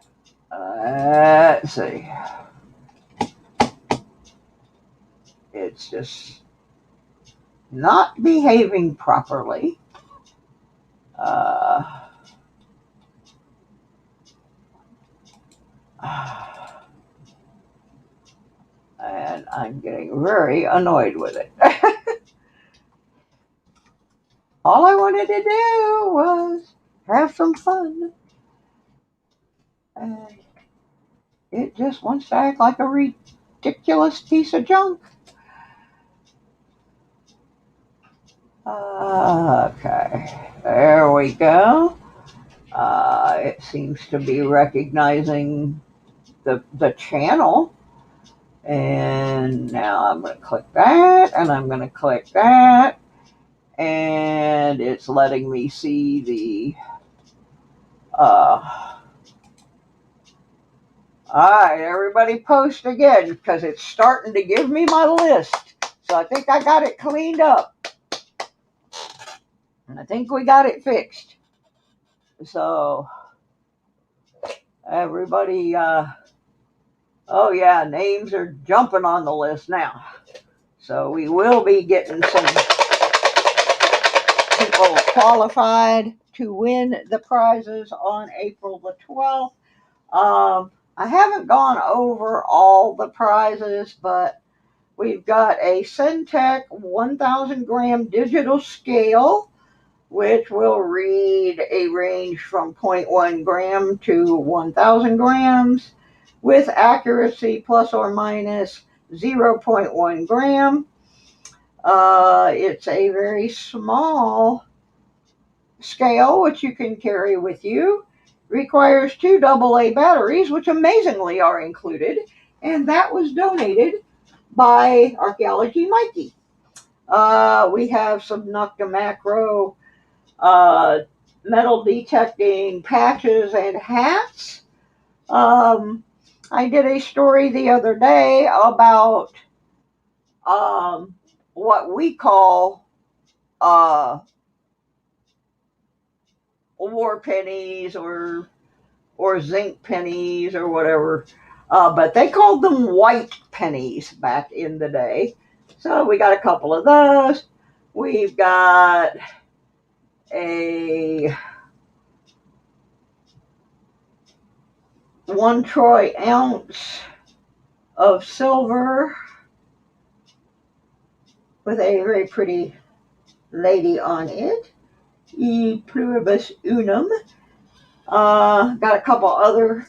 let's see. It's just not behaving properly. Uh, and I'm getting very annoyed with it. All I wanted to do was have some fun. And it just wants to act like a ridiculous piece of junk. Okay, there we go. It seems to be recognizing the channel. And now I'm going to click that, and I'm going to click that, and it's letting me see the all right, everybody post again, because it's starting to give me my list. So I think I got it cleaned up. And I think we got it fixed. So everybody, oh yeah, names are jumping on the list now. So we will be getting some people qualified to win the prizes on April the 12th. I haven't gone over all the prizes, but we've got a Syntec 1,000 gram digital scale, which will read a range from 0.1 gram to 1,000 grams with accuracy plus or minus 0.1 gram. It's a very small scale, which you can carry with you. Requires 2 AA batteries, which amazingly are included, and that was donated by Archaeology Mikey. We have some Nocta Macro metal detecting patches and hats. I did a story the other day about what we call war pennies or zinc pennies or whatever. But they called them white pennies back in the day. So we got a couple of those. We've got a 1 troy ounce of silver with a very pretty lady on it. E pluribus unum. Got a couple other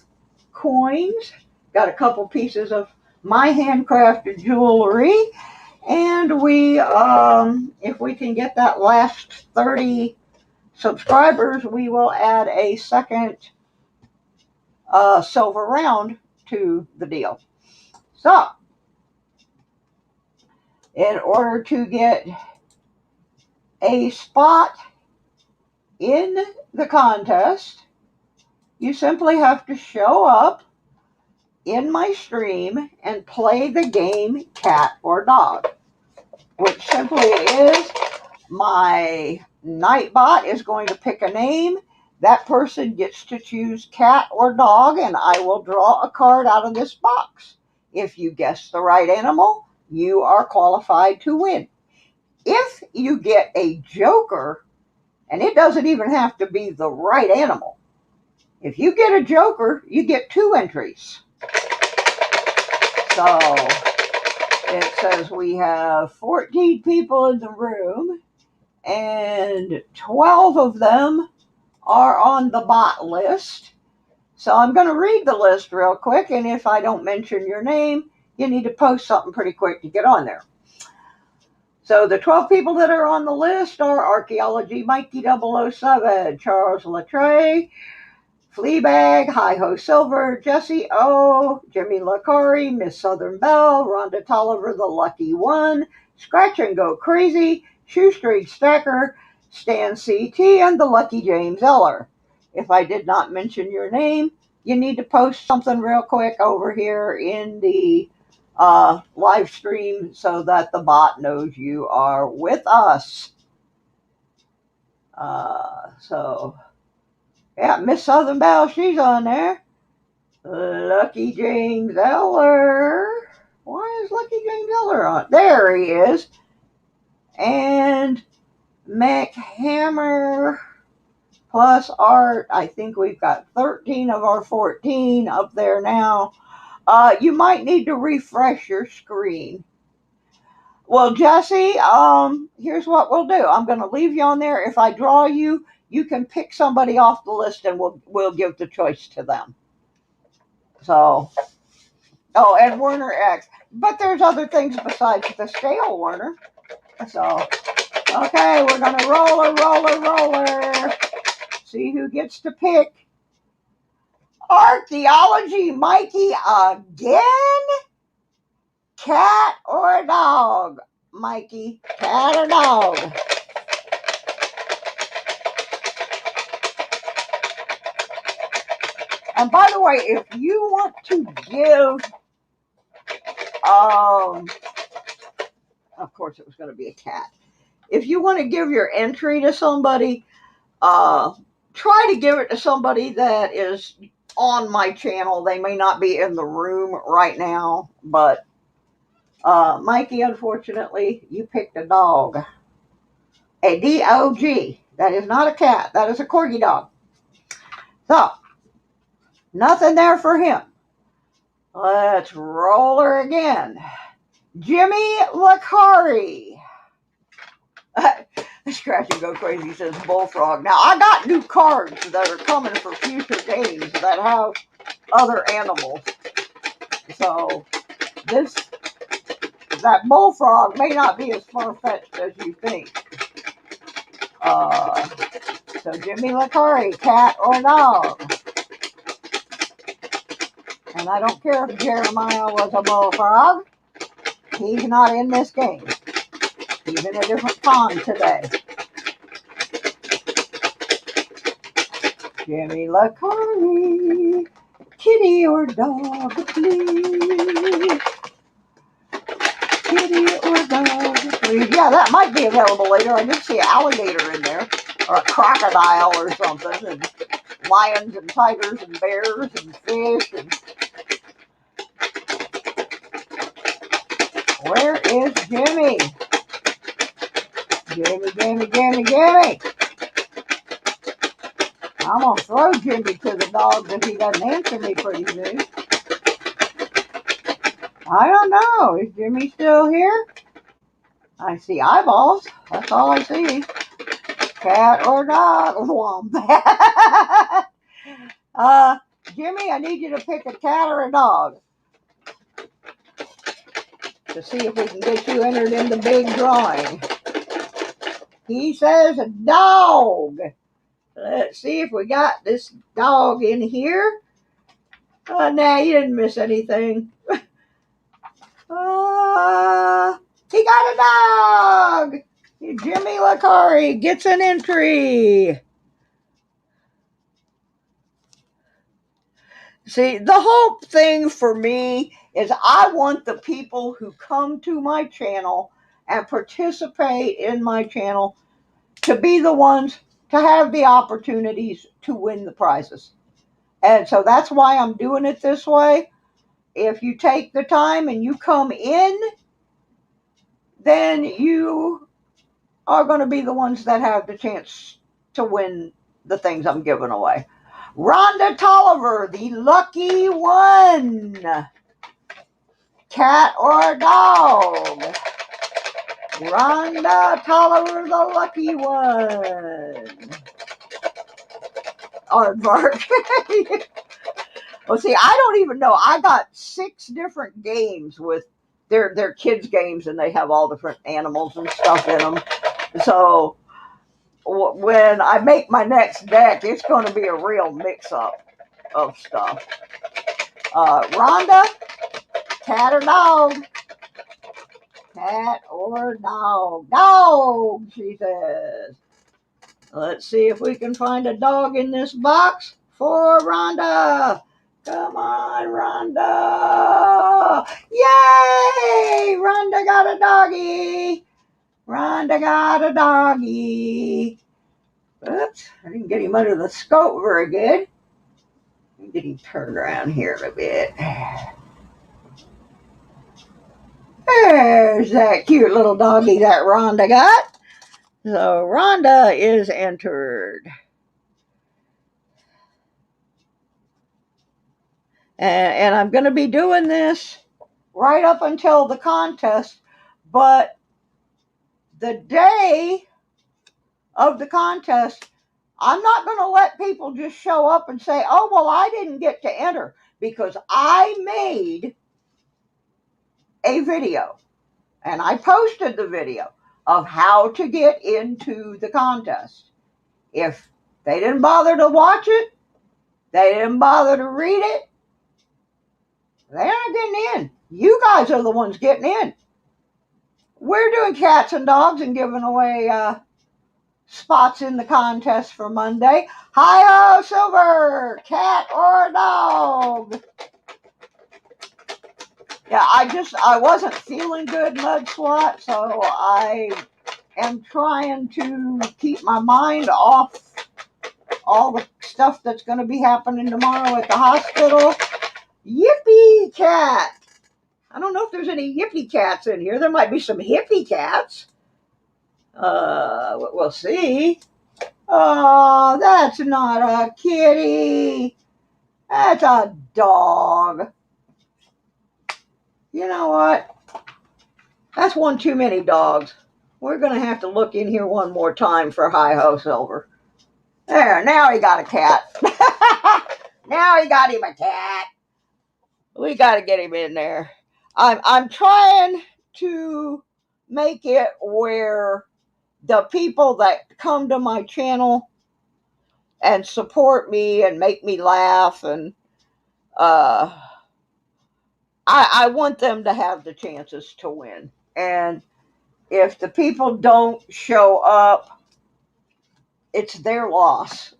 coins. Got a couple pieces of my handcrafted jewelry. And we, if we can get that last 30 subscribers, we will add a second silver round to the deal. So, in order to get a spot in the contest, you simply have to show up in my stream and play the game Cat or Dog, which simply is my Nightbot is going to pick a name. That person gets to choose cat or dog, and I will draw a card out of this box. If you guess the right animal, you are qualified to win. If you get a joker, and it doesn't even have to be the right animal, If you get a joker, you get 2 entries. So it says we have 14 people in the room, and 12 of them are on the bot list. So I'm going to read the list real quick, and if I don't mention your name, you need to post something pretty quick to get on there. So the 12 people that are on the list are Archaeology Mikey 007, Charles Latre, Fleabag, Hi-Ho Silver, Jesse O, Jimmy Lacari, Miss Southern Belle, Rhonda Tolliver, The Lucky One, Scratch and Go Crazy, Shoestring Stacker, Stan CT, and The Lucky James Eller. If I did not mention your name, you need to post something real quick over here in the live stream so that the bot knows you are with us. Yeah, Miss Southern Belle, she's on there. Lucky James Eller. Why is Lucky James Eller on? There he is. And Mac Hammer plus Art. I think we've got 13 of our 14 up there now. You might need to refresh your screen. Well, Jesse, here's what we'll do. I'm going to leave you on there. If I draw you, you can pick somebody off the list, and we'll give the choice to them. So, oh, and Werner X. But there's other things besides the scale, Werner. So, okay, we're going to roller. See who gets to pick. Archaeology Mikey again? Cat or dog? Mikey, cat or dog? And by the way, if you want to give, of course it was going to be a cat. If you want to give your entry to somebody, try to give it to somebody that is on my channel. They may not be in the room right now, but Mikey, unfortunately, you picked a dog. A dog. That is not a cat. That is a corgi dog. So, nothing there for him. Let's roll her again. Jimmy Lacari. Scratch and Go Crazy says Bullfrog. Now, I got new cards that are coming for future games that have other animals. So, that Bullfrog may not be as far-fetched as you think. So, Jimmy Lacari, cat or dog? And I don't care if Jeremiah was a bullfrog. He's not in this game. He's in a different pond today. Jimmy Lacari, kitty or dog, please? Kitty or dog, please? Yeah, that might be available later. I did see an alligator in there, or a crocodile or something, and lions and tigers and bears and fish. And where is Jimmy? Jimmy. I'm going to throw Jimmy to the dogs if he doesn't answer me pretty soon. I don't know. Is Jimmy still here? I see eyeballs. That's all I see. Cat or dog? Wombat. Jimmy, I need you to pick a cat or a dog to see if we can get you entered in the big drawing. He says a dog. Let's see if we got this dog in here. Nah, you didn't miss anything. He got a dog. Jimmy Lacari gets an entry. See, the whole thing for me is I want the people who come to my channel and participate in my channel to be the ones to have the opportunities to win the prizes. And so that's why I'm doing it this way. If you take the time and you come in, then you are going to be the ones that have the chance to win the things I'm giving away. Rhonda Tolliver, the lucky one. Cat or dog? Rhonda Tolliver, the lucky one. Aardvark. Well, see, I don't even know. I got 6 different games with their kids' games, and they have all different animals and stuff in them. So when I make my next deck, it's going to be a real mix-up of stuff. Rhonda, cat or dog? Cat or dog? Dog, she says. Let's see if we can find a dog in this box for Rhonda. Come on, Rhonda. Yay! Rhonda got a doggy. Rhonda got a doggy. Oops, I didn't get him under the scope very good. Let me get him turned around here a bit. There's that cute little doggy that Rhonda got. So Rhonda is entered. And I'm going to be doing this right up until the contest, but the day of the contest, I'm not going to let people just show up and say, oh, well, I didn't get to enter, because I made a video and I posted the video of how to get into the contest. If they didn't bother to watch it, they didn't bother to read it, they're not getting in. You guys are the ones getting in. We're doing cats and dogs and giving away spots in the contest for Monday. Hi-ho, Silver, cat or dog? Yeah, I wasn't feeling good, Mud Swat, so I am trying to keep my mind off all the stuff that's going to be happening tomorrow at the hospital. Yippee cat. I don't know if there's any yippee cats in here. There might be some hippie cats. We'll see. Oh, that's not a kitty. That's a dog. You know what? That's one too many dogs. We're going to have to look in here one more time for Hi-Ho Silver. There, now he got a cat. Now he got him a cat. We got to get him in there. I'm trying to make it where the people that come to my channel and support me and make me laugh, and I want them to have the chances to win. And if the people don't show up, it's their loss.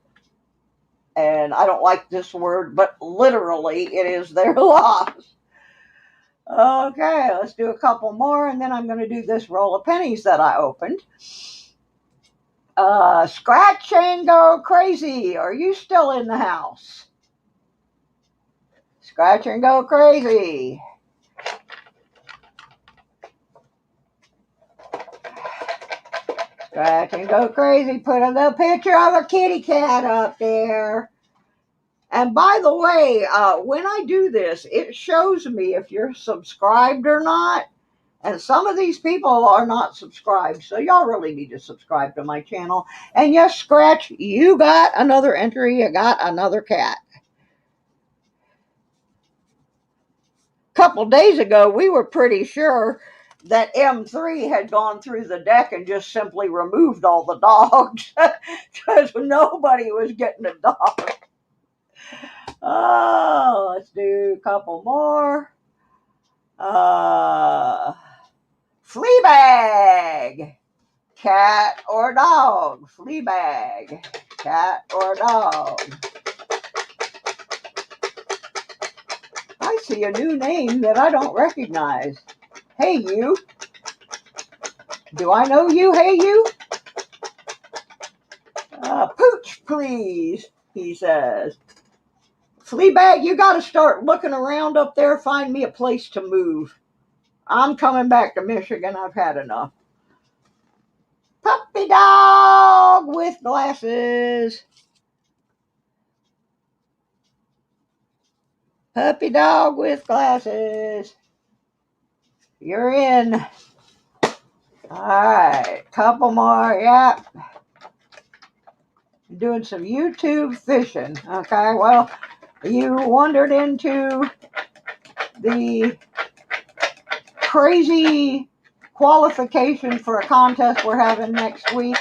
And I don't like this word, but literally it is their loss. Okay, let's do a couple more, and then I'm going to do this roll of pennies that I opened. Scratch and go crazy. Are you still in the house? Scratch and go crazy. Scratch and go crazy. Put a picture of a kitty cat up there. And by the way, when I do this, it shows me if you're subscribed or not. And some of these people are not subscribed, so y'all really need to subscribe to my channel. And yes, Scratch, you got another entry. You got another cat. A couple days ago, we were pretty sure that M3 had gone through the deck and just simply removed all the dogs because nobody was getting a dog. Oh, let's do a couple more. Fleabag. Cat or dog? Fleabag. Cat or dog? I see a new name that I don't recognize. Hey, you. Do I know you? Hey, you. Pooch, please, he says. Fleabag, you got to start looking around up there. Find me a place to move. I'm coming back to Michigan. I've had enough. Puppy dog with glasses. Puppy dog with glasses. You're in. Alright, couple more. Yep. Doing some YouTube fishing. Okay, well, you wandered into the crazy qualification for a contest we're having next week.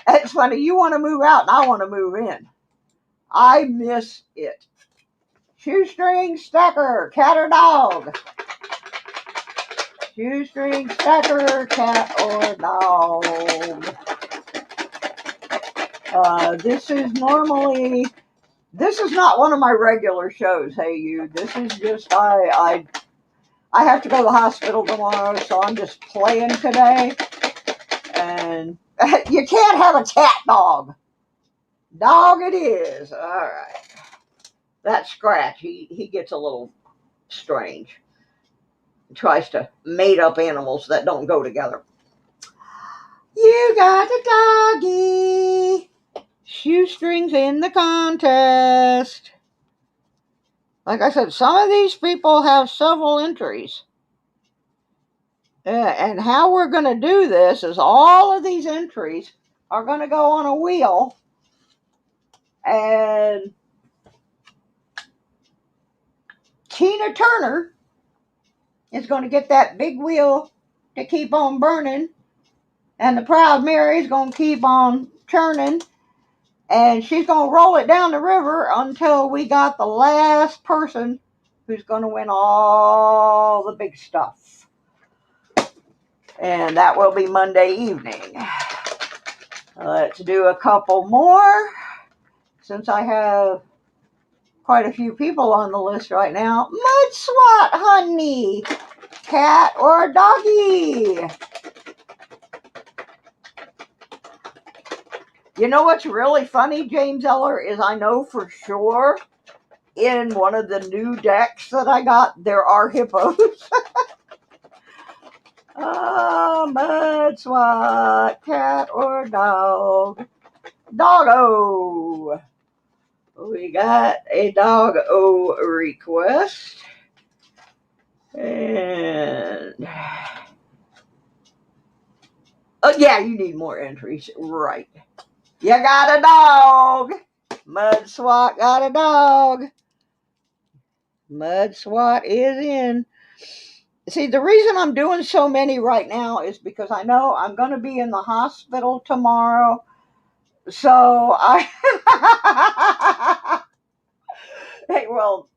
It's funny, you want to move out and I want to move in. I miss it. Shoestring stacker, cat or dog? Shoestring stacker, cat or dog? This is not one of my regular shows, hey you. This is just, I have to go to the hospital tomorrow, so I'm just playing today. And you can't have a cat dog. Dog it is. All right. That Scratch, he gets a little strange. He tries to mate up animals that don't go together. You got the doggy. Shoestrings in the contest. Like I said, some of these people have several entries. And how we're going to do this is all of these entries are going to go on a wheel. And Tina Turner is going to get that big wheel to keep on burning. And the Proud Mary's going to keep on churning. And she's going to roll it down the river until we got the last person who's going to win all the big stuff. And that will be Monday evening. Let's do a couple more. Since I have quite a few people on the list right now. Mud Swat, honey. Cat or doggy? You know what's really funny, James Eller, is I know for sure in one of the new decks that I got, there are hippos. Mud Swat, cat or dog? Doggo. We got a doggo request. And oh yeah, you need more entries, right? You got a dog. Mud Swat got a dog. Mud Swat is in. See, the reason I'm doing so many right now is because I know I'm going to be in the hospital tomorrow. So hey, well,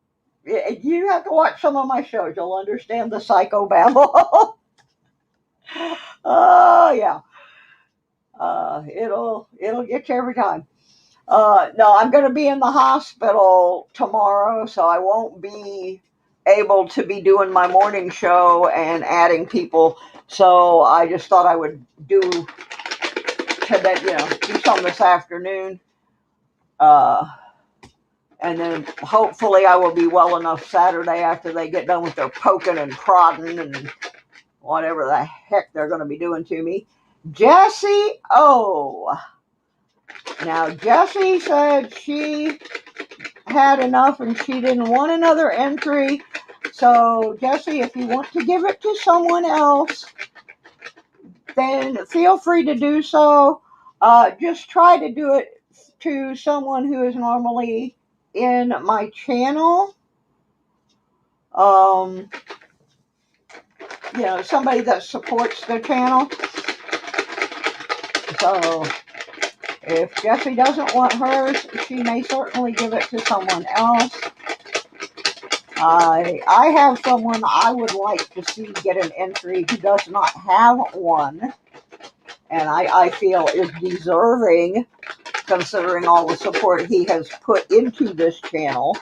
you have to watch some of my shows. You'll understand the Psych-0-Babble. Oh, yeah. It'll get you every time. No, I'm going to be in the hospital tomorrow, so I won't be able to be doing my morning show and adding people. So I just thought I would do today, do some this afternoon. And then hopefully I will be well enough Saturday after they get done with their poking and prodding and whatever the heck they're going to be doing to me. Jessie O. Now, Jessie said she had enough and she didn't want another entry. So, Jessie, if you want to give it to someone else, then feel free to do so. Just try to do it to someone who is normally in my channel. Somebody that supports the channel. So, if Jessie doesn't want hers, she may certainly give it to someone else. I have someone I would like to see get an entry who does not have one, and I feel is deserving considering all the support he has put into this channel.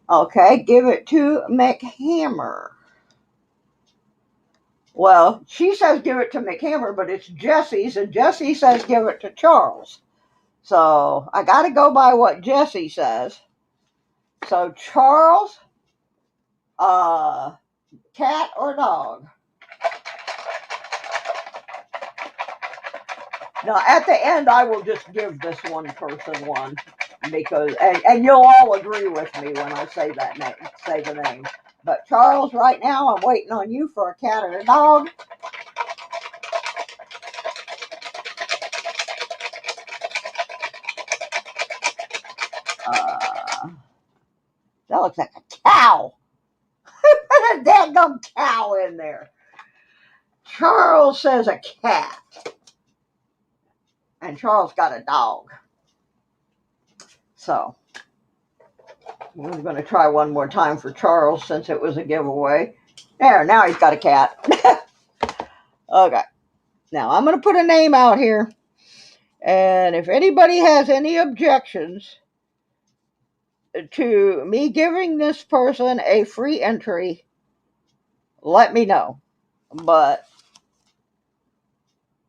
Okay, give it to McHammer. Well, she says give it to McHammer, but it's Jessie's, and Jessie says give it to Charles. So I got to go by what Jessie says. So Charles, cat or dog? Now at the end, I will just give this one person one. because, and you'll all agree with me when I say that name, say the name. But Charles, right now, I'm waiting on you for a cat or a dog. That looks like a cow. Put a dadgum cow in there. Charles says a cat. And Charles got a dog. So, we're going to try one more time for Charles since it was a giveaway. There, now he's got a cat. Okay. Now, I'm going to put a name out here. And if anybody has any objections to me giving this person a free entry, let me know. But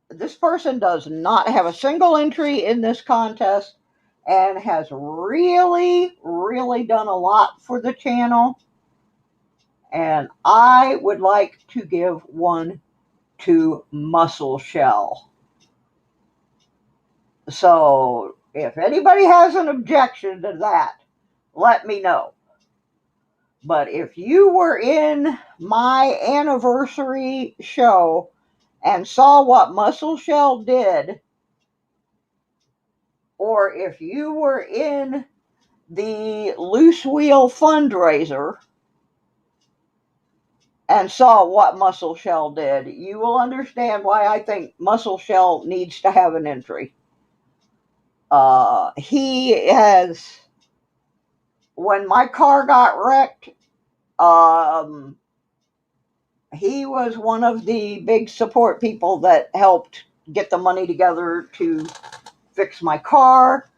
this person does not have a single entry in this contest and has really, really done a lot for the channel. And I would like to give one to Muscle Shell. So if anybody has an objection to that, let me know. But if you were in my anniversary show and saw what Muscle Shell did, or if you were in the Loose Wheel fundraiser and saw what Muscle Shell did, you will understand why I think Muscle Shell needs to have an entry. He has, when my car got wrecked, he was one of the big support people that helped get the money together to fix my car.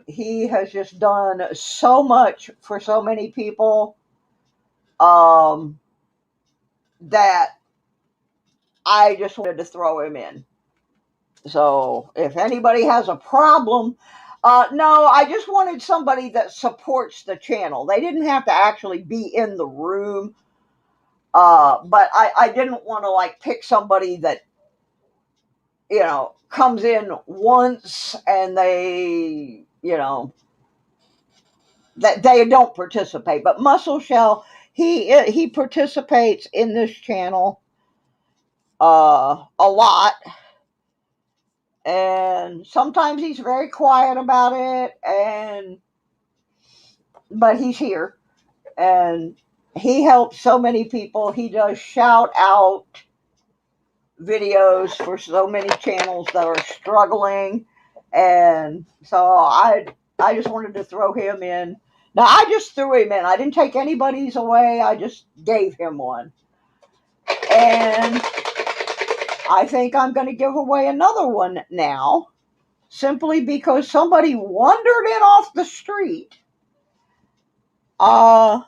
He has just done so much for so many people that I just wanted to throw him in. So if anybody has a problem, no, I just wanted somebody that supports the channel. They didn't have to actually be in the room. But I didn't want to like pick somebody that, you know, comes in once and they, you know, that they don't participate. But Muscle Shell, he participates in this channel a lot. And sometimes he's very quiet about it, but he's here. And he helps so many people. He does shout out videos for so many channels that are struggling. And so I just wanted to throw him in. Now, I just threw him in. I didn't take anybody's away. I just gave him one. And I think I'm going to give away another one now, simply because somebody wandered in off the street. And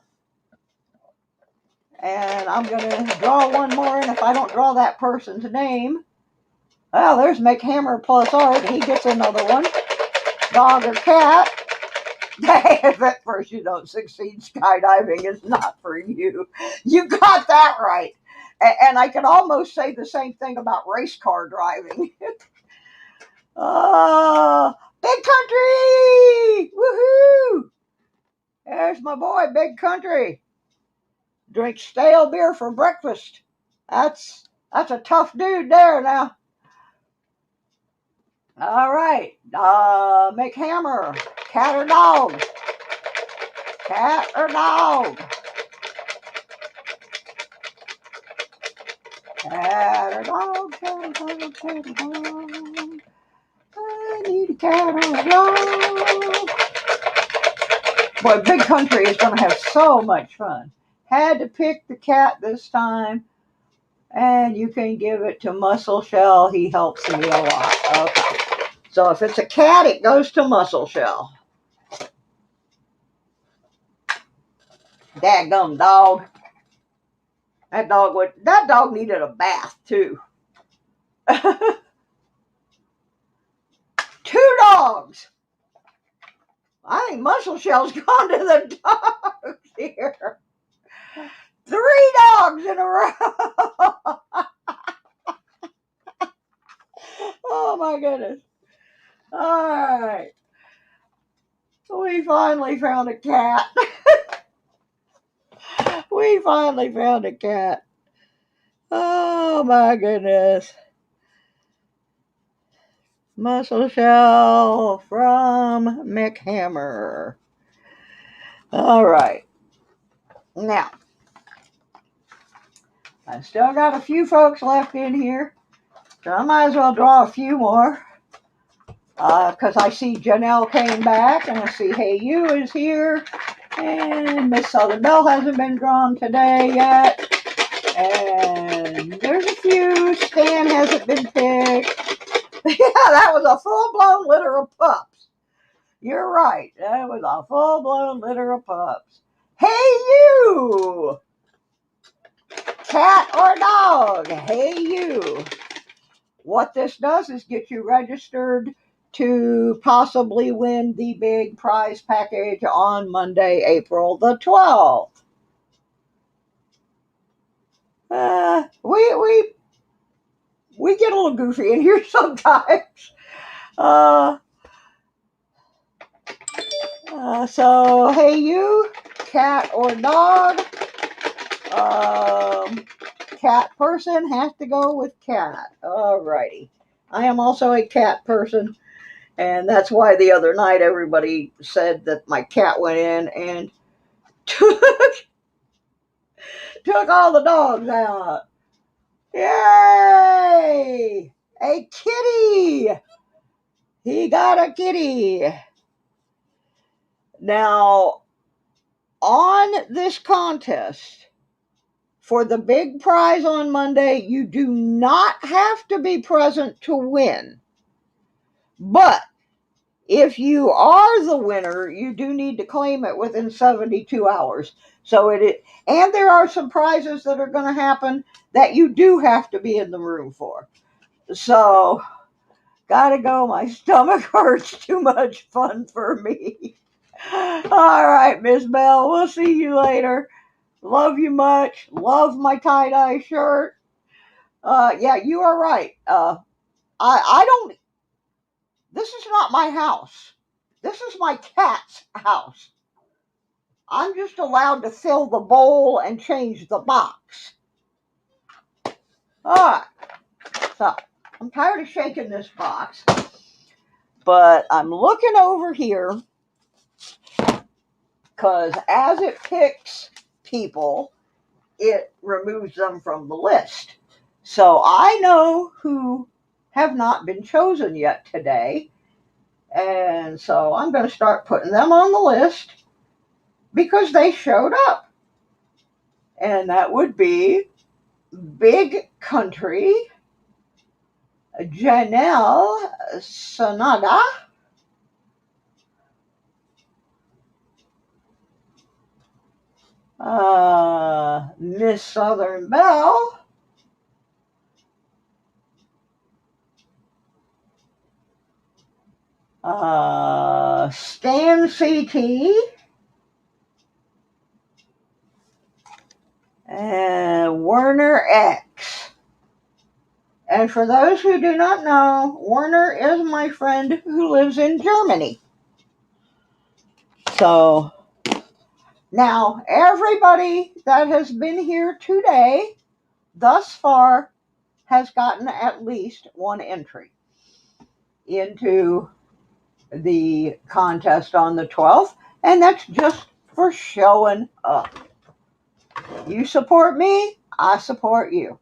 I'm going to draw one more, and if I don't draw that person's name, well, there's McHammer plus Art. He gets another one. Dog or cat. If at first you don't succeed, skydiving is not for you. You got that right. And I can almost say the same thing about race car driving. Big Country! Woohoo! There's my boy, Big Country. Drinks stale beer for breakfast. That's a tough dude there now. All right. McHammer. Cat or dog? Cat or dog? Cat or dog? Cat or dog? Cat or dog? I need a cat or a dog. Boy, Big Country is going to have so much fun. Had to pick the cat this time. And you can give it to Muscle Shell. He helps me a lot. Okay. So if it's a cat, it goes to Muscle Shell. Dadgum dog. That dog needed a bath too. 2 dogs. I think Muscle Shell's gone to the dogs here. 3 dogs in a row. Oh my goodness. All right. We finally found a cat. We finally found a cat. Oh my goodness. Muscle shell from McHammer. All right. Now, I still got a few folks left in here, so I might as well draw a few more. Because I see Janelle came back, and I see Hey You is here, and Miss Southern Belle hasn't been drawn today yet, and there's a few. Stan hasn't been picked. Yeah, that was a full-blown litter of pups. You're right, that was a full-blown litter of pups. Hey You! Cat or dog? Hey You! What this does is get you registered to possibly win the big prize package on Monday, April the 12th. We get a little goofy in here sometimes. So, hey you, cat or dog? Cat person has to go with cat. Alrighty. I am also a cat person. And that's why the other night everybody said that my cat went in and took all the dogs out. Yay! A kitty! He got a kitty. Now, on this contest, for the big prize on Monday, you do not have to be present to win. But if you are the winner, you do need to claim it within 72 hours. So and there are some prizes that are going to happen that you do have to be in the room for. So, gotta go. My stomach hurts. Too much fun for me. All right, Miss Belle. We'll see you later. Love you much. Love my tie-dye shirt. Yeah, you are right. I don't. This is not my house. This is my cat's house. I'm just allowed to fill the bowl and change the box. Alright, so I'm tired of shaking this box, but I'm looking over here because as it picks people, it removes them from the list. So I know who have not been chosen yet today, and so I'm going to start putting them on the list because they showed up. And that would be Big Country, Janelle Sonaga, Miss Southern Belle, Stan CT, and Werner X. And for those who do not know, Werner is my friend who lives in Germany. So, now everybody that has been here today, thus far, has gotten at least one entry into the contest on the 12th, and that's just for showing up. You support me, I support you.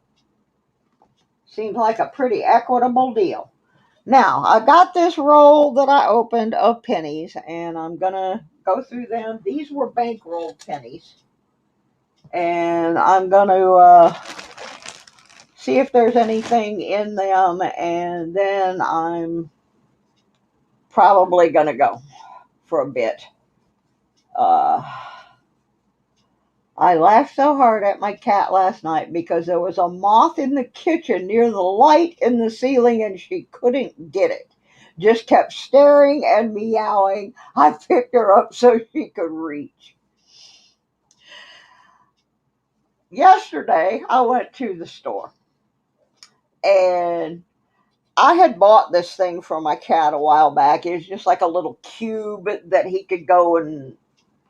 Seems like a pretty equitable deal. Now, I got this roll that I opened of pennies, and I'm going to go through them. These were bankroll pennies. And I'm going to see if there's anything in them, and then I'm probably going to go for a bit. I laughed so hard at my cat last night because there was a moth in the kitchen near the light in the ceiling and she couldn't get it. Just kept staring and meowing. I picked her up so she could reach. Yesterday, I went to the store and I had bought this thing for my cat a while back. It was just like a little cube that he could go and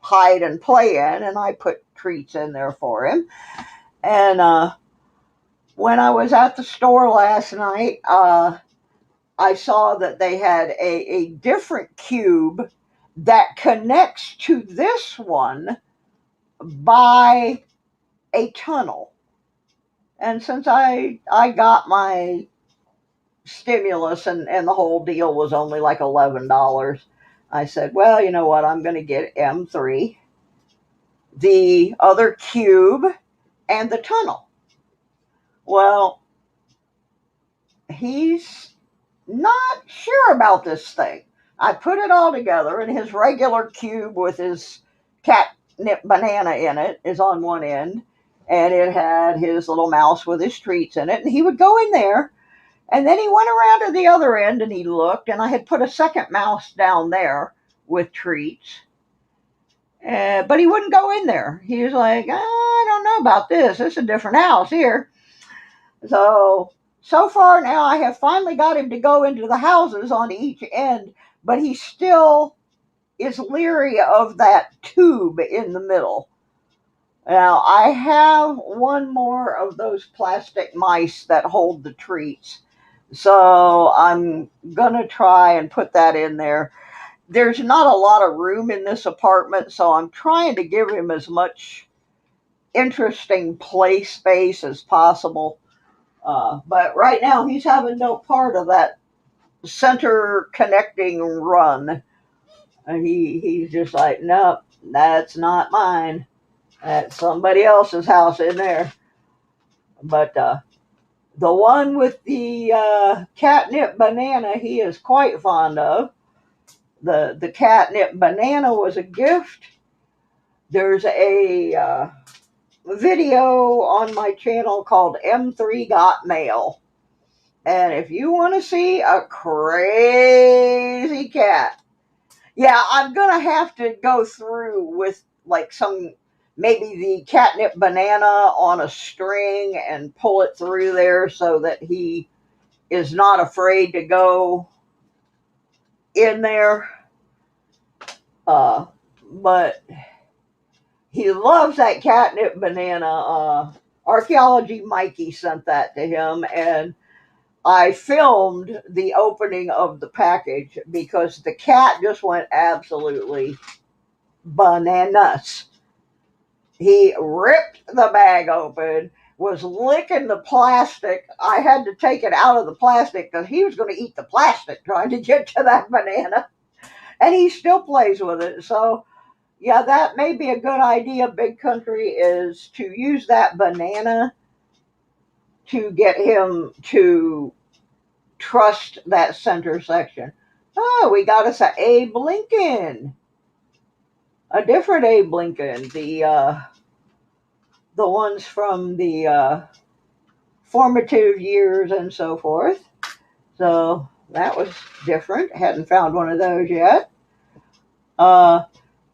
hide and play in, and I put treats in there for him. And when I was at the store last night, I saw that they had a different cube that connects to this one by a tunnel. And since I got my stimulus and the whole deal was only like $11, I said, well, you know what? I'm going to get M3, the other cube, and the tunnel. Well, he's not sure about this thing. I put it all together, and his regular cube with his catnip banana in it is on one end, and it had his little mouse with his treats in it, and he would go in there, and then he went around to the other end and he looked, and I had put a second mouse down there with treats, but he wouldn't go in there. He was like, I don't know about this. It's a different house here. So far now, I have finally got him to go into the houses on each end, but he still is leery of that tube in the middle. Now, I have one more of those plastic mice that hold the treats, so I'm going to try and put that in there. There's not a lot of room in this apartment, so I'm trying to give him as much interesting play space as possible. But right now, he's having no part of that center connecting run. He's just like, nope, that's not mine. That's somebody else's house in there. But the one with the catnip banana, he is quite fond of. The catnip banana was a gift. There's a video on my channel called M3 Got Mail. And if you want to see a crazy cat, yeah, I'm going to have to go through with like maybe the catnip banana on a string and pull it through there so that he is not afraid to go in there. But he loves that catnip banana. Archaeology Mikey sent that to him, and I filmed the opening of the package because the cat just went absolutely bananas. He ripped the bag open, was licking the plastic. I had to take it out of the plastic because he was going to eat the plastic trying to get to that banana. And he still plays with it. So, yeah, that may be a good idea, Big Country, is to use that banana to get him to trust that center section. Oh, we got us a Abe Lincoln. A different Abe Lincoln. The ones from the formative years and so forth. So that was different. Hadn't found one of those yet.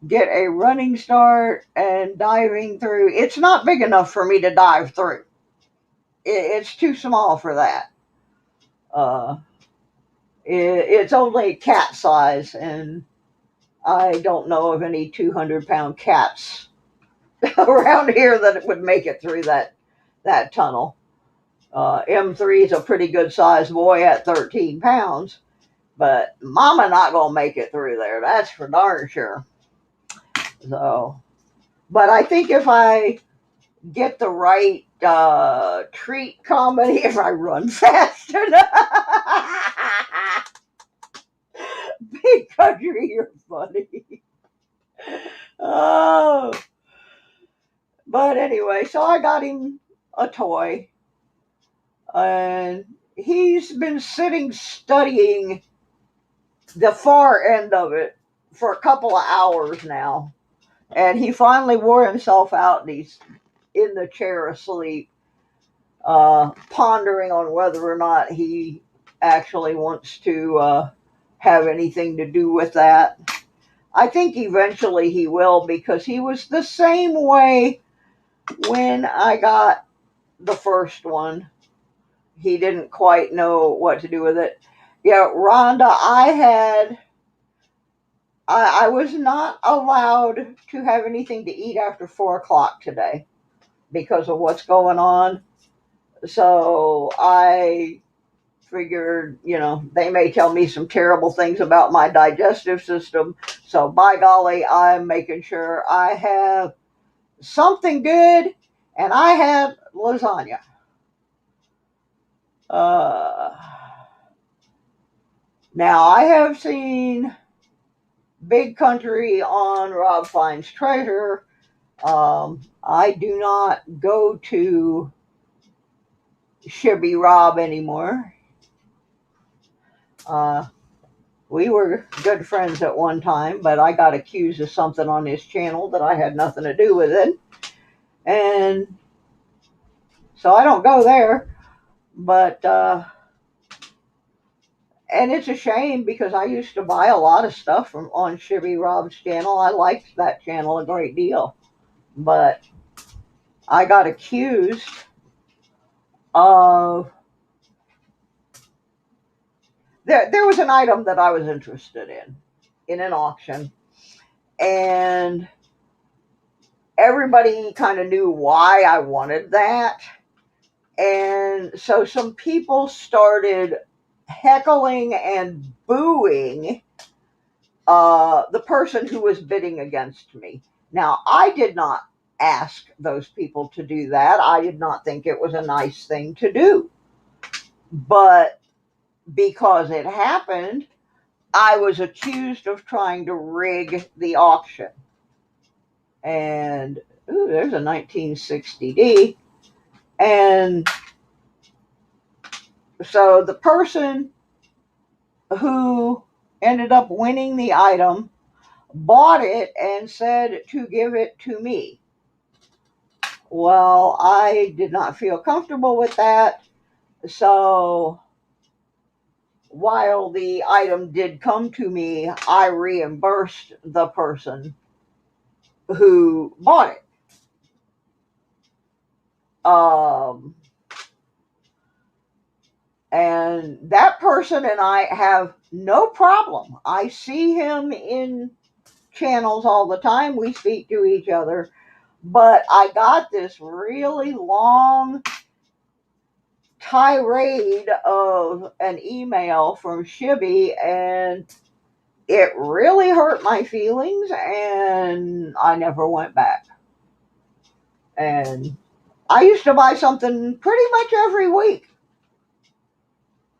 Get a running start and diving through. It's not big enough for me to dive through. It's too small for that. It's only cat size, and I don't know of any 200-pound cats around here that would make it through that tunnel. M3 is a pretty good sized boy at 13 pounds, but Mama not gonna make it through there. That's for darn sure. So, but I think if I get the right treat comedy, if I run fast enough, Big Country, you're funny. Oh, but anyway, so I got him a toy, and he's been sitting studying the far end of it for a couple of hours now. And he finally wore himself out, and he's in the chair asleep, pondering on whether or not he actually wants to have anything to do with that. I think eventually he will, because he was the same way when I got the first one. he didn't quite know what to do with it. Yeah, Rhonda, I was not allowed to have anything to eat after 4 o'clock today because of what's going on. So I figured, they may tell me some terrible things about my digestive system. So by golly, I'm making sure I have something good, and I had lasagna. Uh, Now I have seen Big Country on Rob Finds Treasure. I do not go to Shibby Rob anymore. Uh, we were good friends at one time, but I got accused of something on his channel that I had nothing to do with it. And so I don't go there. But, and it's a shame because I used to buy a lot of stuff from on Shibby Rob's channel. I liked that channel a great deal. But I got accused of there was an item that I was interested in an auction, and everybody kind of knew why I wanted that. And so some people started heckling and booing the person who was bidding against me. Now, I did not ask those people to do that. I did not think it was a nice thing to do. But because it happened, I was accused of trying to rig the auction. And, ooh, there's a 1960D. And so the person who ended up winning the item bought it and said to give it to me. Well, I did not feel comfortable with that. So while the item did come to me, I reimbursed the person who bought it. And that person and I have no problem. I see him in channels all the time. We speak to each other. But I got this really long tirade of an email from Shibby, and it really hurt my feelings, and I never went back. And I used to buy something pretty much every week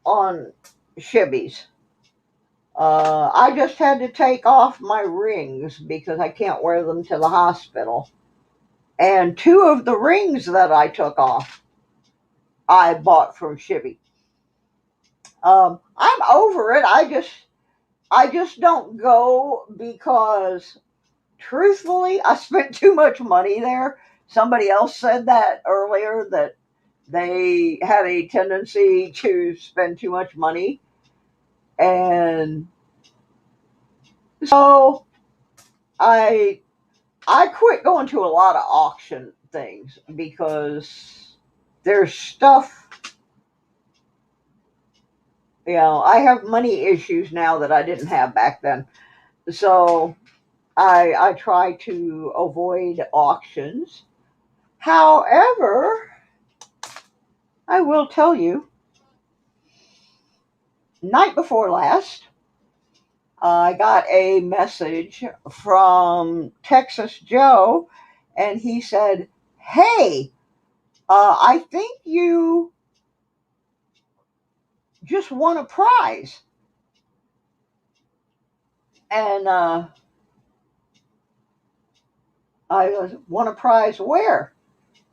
on Shibby's. I just had to take off my rings because I can't wear them to the hospital. And 2 of the rings that I took off, I bought from Shibby. I'm over it. I just don't go because, truthfully, I spent too much money there. Somebody else said that earlier, that they had a tendency to spend too much money. And so I quit going to a lot of auction things because there's stuff, I have money issues now that I didn't have back then. So I try to avoid auctions. However, I will tell you, night before last, I got a message from Texas Joe, and he said, "Hey, I think you just won a prize." And I was, "Won a prize where?"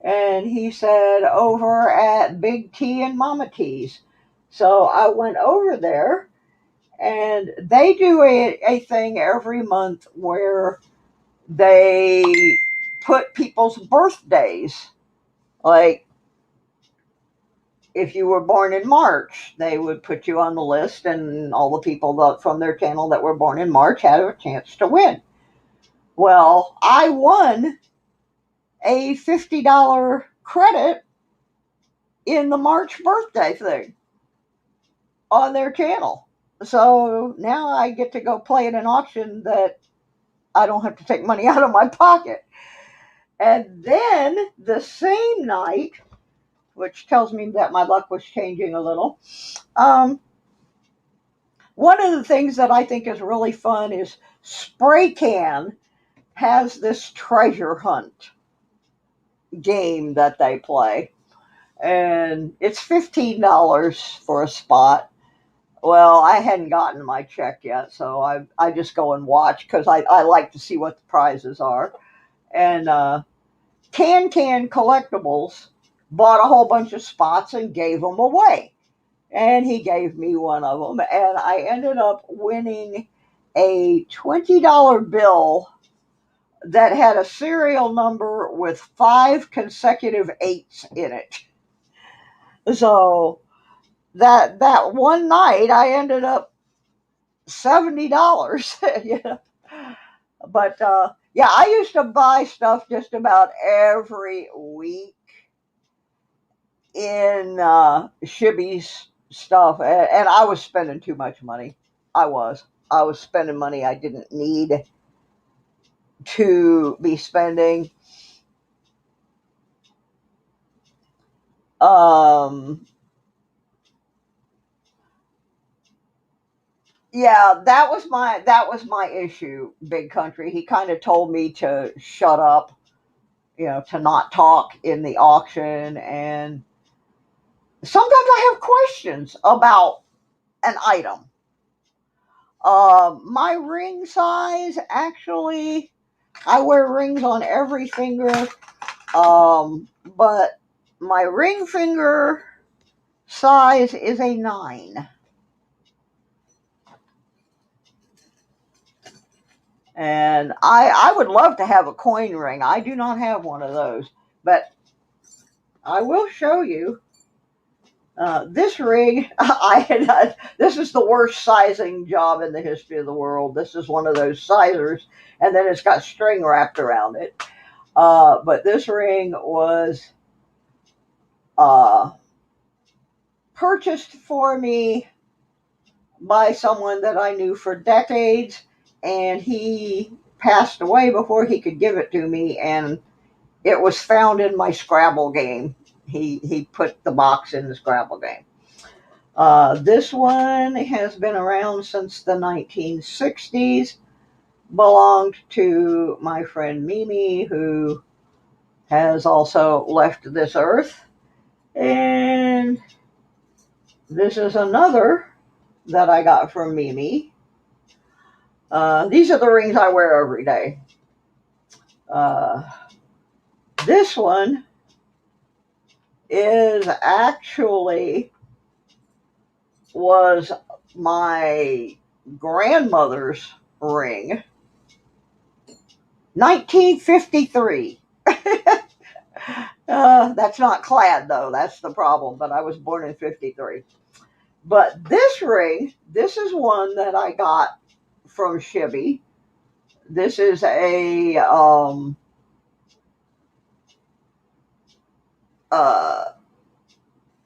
And he said, "Over at Big T and Mama T's." So I went over there, and they do a thing every month where they put people's birthdays. Like, if you were born in March, they would put you on the list, and all the people from their channel that were born in March had a chance to win. Well, I won a $50 credit in the March birthday thing on their channel. So now I get to go play in an auction that I don't have to take money out of my pocket. And then the same night, which tells me that my luck was changing a little, um, one of the things that I think is really fun is Spray Can has this treasure hunt game that they play. And it's $15 for a spot. Well, I hadn't gotten my check yet, so I just go and watch because I like to see what the prizes are. And Can Collectibles bought a whole bunch of spots and gave them away. And he gave me one of them, and I ended up winning a $20 bill that had a serial number with 5 consecutive 8s in it. So that one night I ended up $70. Yeah. But yeah, I used to buy stuff just about every week in Shibby's stuff, and I was spending too much money. I was spending money I didn't need to be spending. Um, yeah, that was my issue, Big Country. He kind of told me to shut up, to not talk in the auction, and sometimes I have questions about an item. My ring size, actually, I wear rings on every finger, but my ring finger size is a 9. And I would love to have a coin ring. I do not have one of those, but I will show you. This ring, this is the worst sizing job in the history of the world. This is one of those sizers, and then it's got string wrapped around it. But this ring was uh, purchased for me by someone that I knew for decades, and he passed away before he could give it to me, and it was found in my Scrabble game. He put the box in the Scrabble game. This one has been around since the 1960s, belonged to my friend Mimi, who has also left this earth. And this is another that I got from Mimi. These are the rings I wear every day. Uh, this one is actually was my grandmother's ring, 1953. That's not clad though. That's the problem. But I was born in 53. But this ring, this is one that I got from Shibby. This is a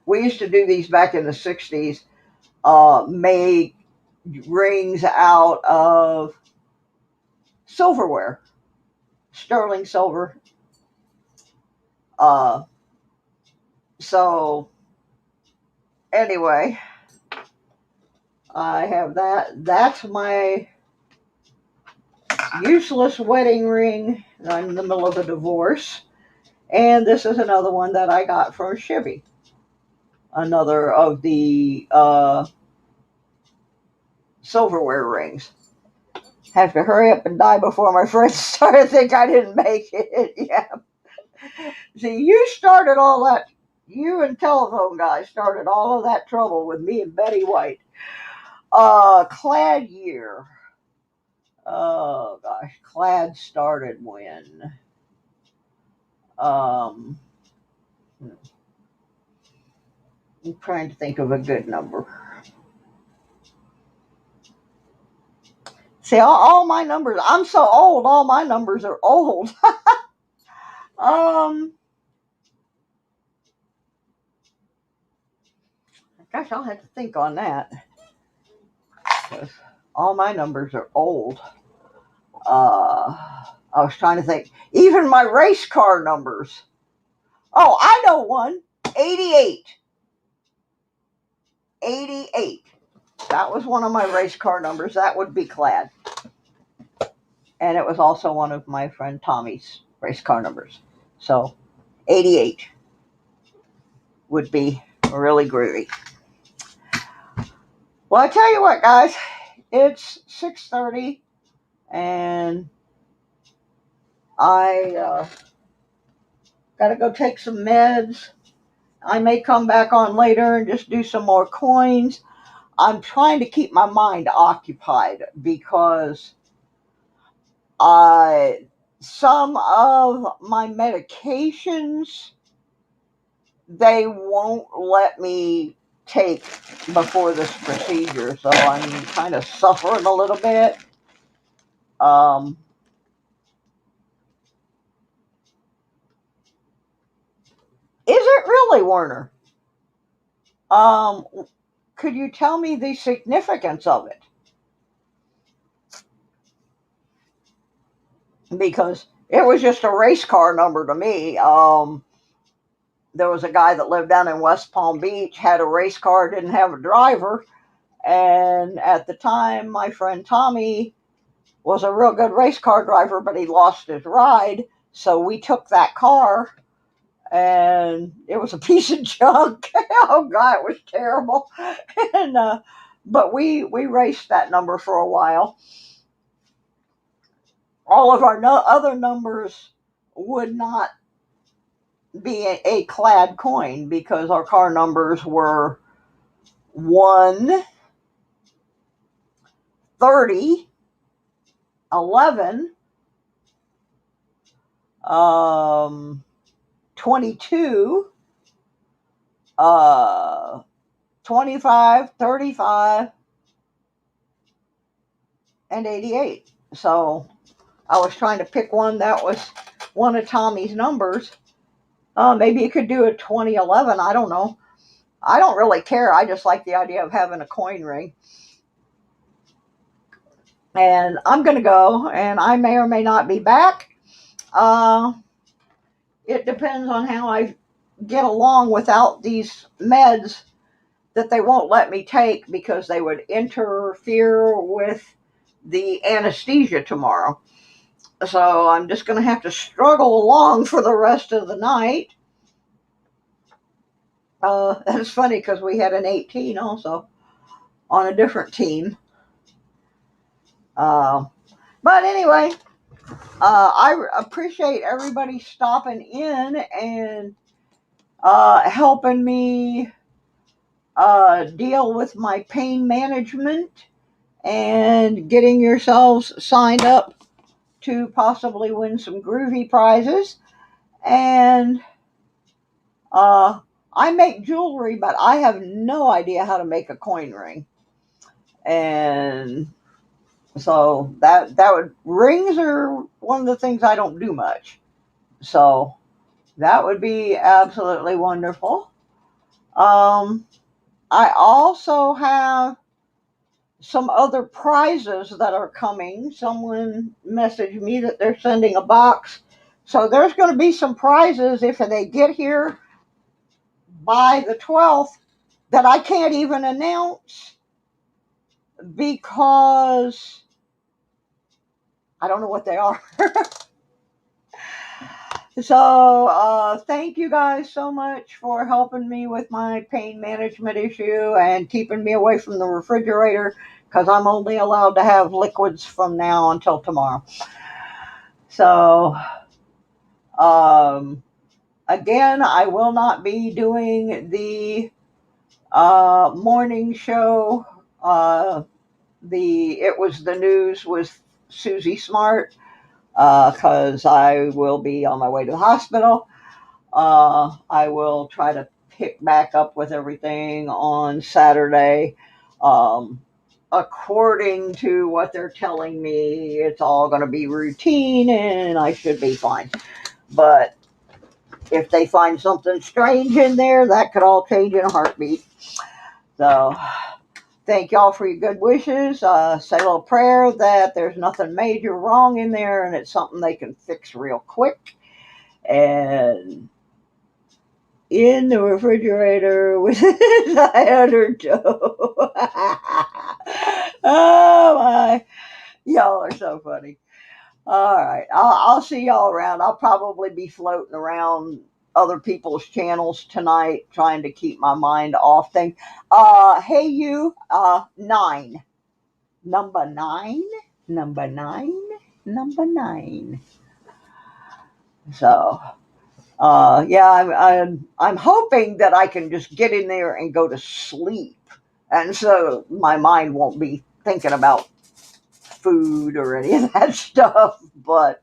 we used to do these back in the 60s. Made rings out of silverware, sterling silver. Uh, so anyway, I have that. That's my useless wedding ring. I'm in the middle of a divorce. And this is another one that I got from Shibby. Another of the silverware rings. Have to hurry up and die before my friends start to think I didn't make it. Yeah. See, you started all that. You and telephone guys started all of that trouble with me and Betty White. Clad year. Oh gosh, Clad started when? I'm trying to think of a good number. See, all my numbers, I'm so old, all my numbers are old. um, Gosh, I'll have to think on that. Because all my numbers are old. I was trying to think. Even my race car numbers. Oh, I know one. 88. 88. That was one of my race car numbers. That would be Clad. And it was also one of my friend Tommy's race car numbers. So 88 would be really groovy. Well, I tell you what, guys, it's 6:30 and I got to go take some meds. I may come back on later and just do some more coins. I'm trying to keep my mind occupied because some of my medications, they won't let me take before this procedure, so I'm kind of suffering a little bit. Is it really, Werner? Could you tell me the significance of it? Because it was just a race car number to me. There was a guy that lived down in West Palm Beach, had a race car, didn't have a driver. And at the time, my friend Tommy was a real good race car driver, but he lost his ride. So we took that car, and it was a piece of junk. Oh, God, it was terrible. And but we raced that number for a while. All of our other numbers would not be a Clad coin because our car numbers were 1, 30, 11, 22, 25, 35, and 88. So I was trying to pick one that was one of Tommy's numbers. Maybe you could do a 2011. I don't know. I don't really care. I just like the idea of having a coin ring. And I'm going to go, and I may or may not be back. It depends on how I get along without these meds that they won't let me take because they would interfere with the anesthesia tomorrow. So I'm just going to have to struggle along for the rest of the night. That's funny because we had an 18 also on a different team. But anyway, I appreciate everybody stopping in and helping me deal with my pain management and getting yourselves signed up to possibly win some groovy prizes. And I make jewelry, but I have no idea how to make a coin ring. And so rings are one of the things I don't do much. So that would be absolutely wonderful. I also have some other prizes that are coming. Someone messaged me that they're sending a box. So there's going to be some prizes if they get here by the 12th that I can't even announce because I don't know what they are. So thank you guys so much for helping me with my pain management issue and keeping me away from the refrigerator because I'm only allowed to have liquids from now until tomorrow. So again, I will not be doing the morning show. It was the news with Susie Smart because I will be on my way to the hospital. I will try to pick back up with everything on Saturday. According to what they're telling me, it's all going to be routine and I should be fine. But if they find something strange in there, that could all change in a heartbeat. So thank y'all for your good wishes. Say a little prayer that there's nothing major wrong in there and it's something they can fix real quick. And in the refrigerator with his hand or toe. Oh my. Y'all are so funny. All right. I'll see y'all around. I'll probably be floating around other people's channels tonight, trying to keep my mind off things. Hey you, 9. Number 9. Number 9. Number 9. So yeah, I'm hoping that I can just get in there and go to sleep, and so my mind won't be thinking about food or any of that stuff. But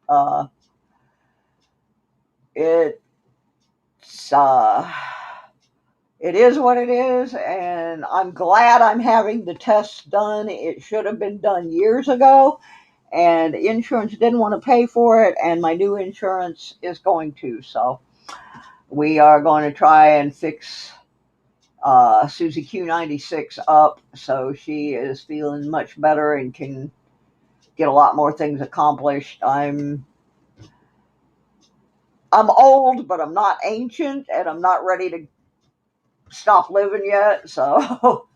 uh, it's it is what it is, and I'm glad I'm having the tests done. It should have been done years ago, and insurance didn't want to pay for it, and my new insurance is going to. So we are going to try and fix Susie Q96 up so she is feeling much better and can get a lot more things accomplished. I'm old, but I'm not ancient, and I'm not ready to stop living yet. So,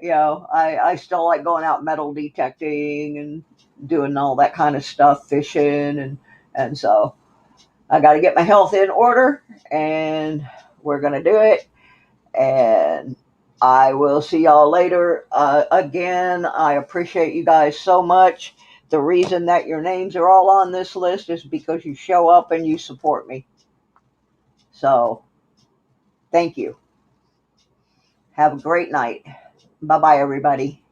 I still like going out metal detecting and doing all that kind of stuff, fishing, and so I got to get my health in order, and we're gonna do it. And I will see y'all later. Again, I appreciate you guys so much. The reason that your names are all on this list is because you show up and you support me. So, thank you. Have a great night. Bye bye, everybody.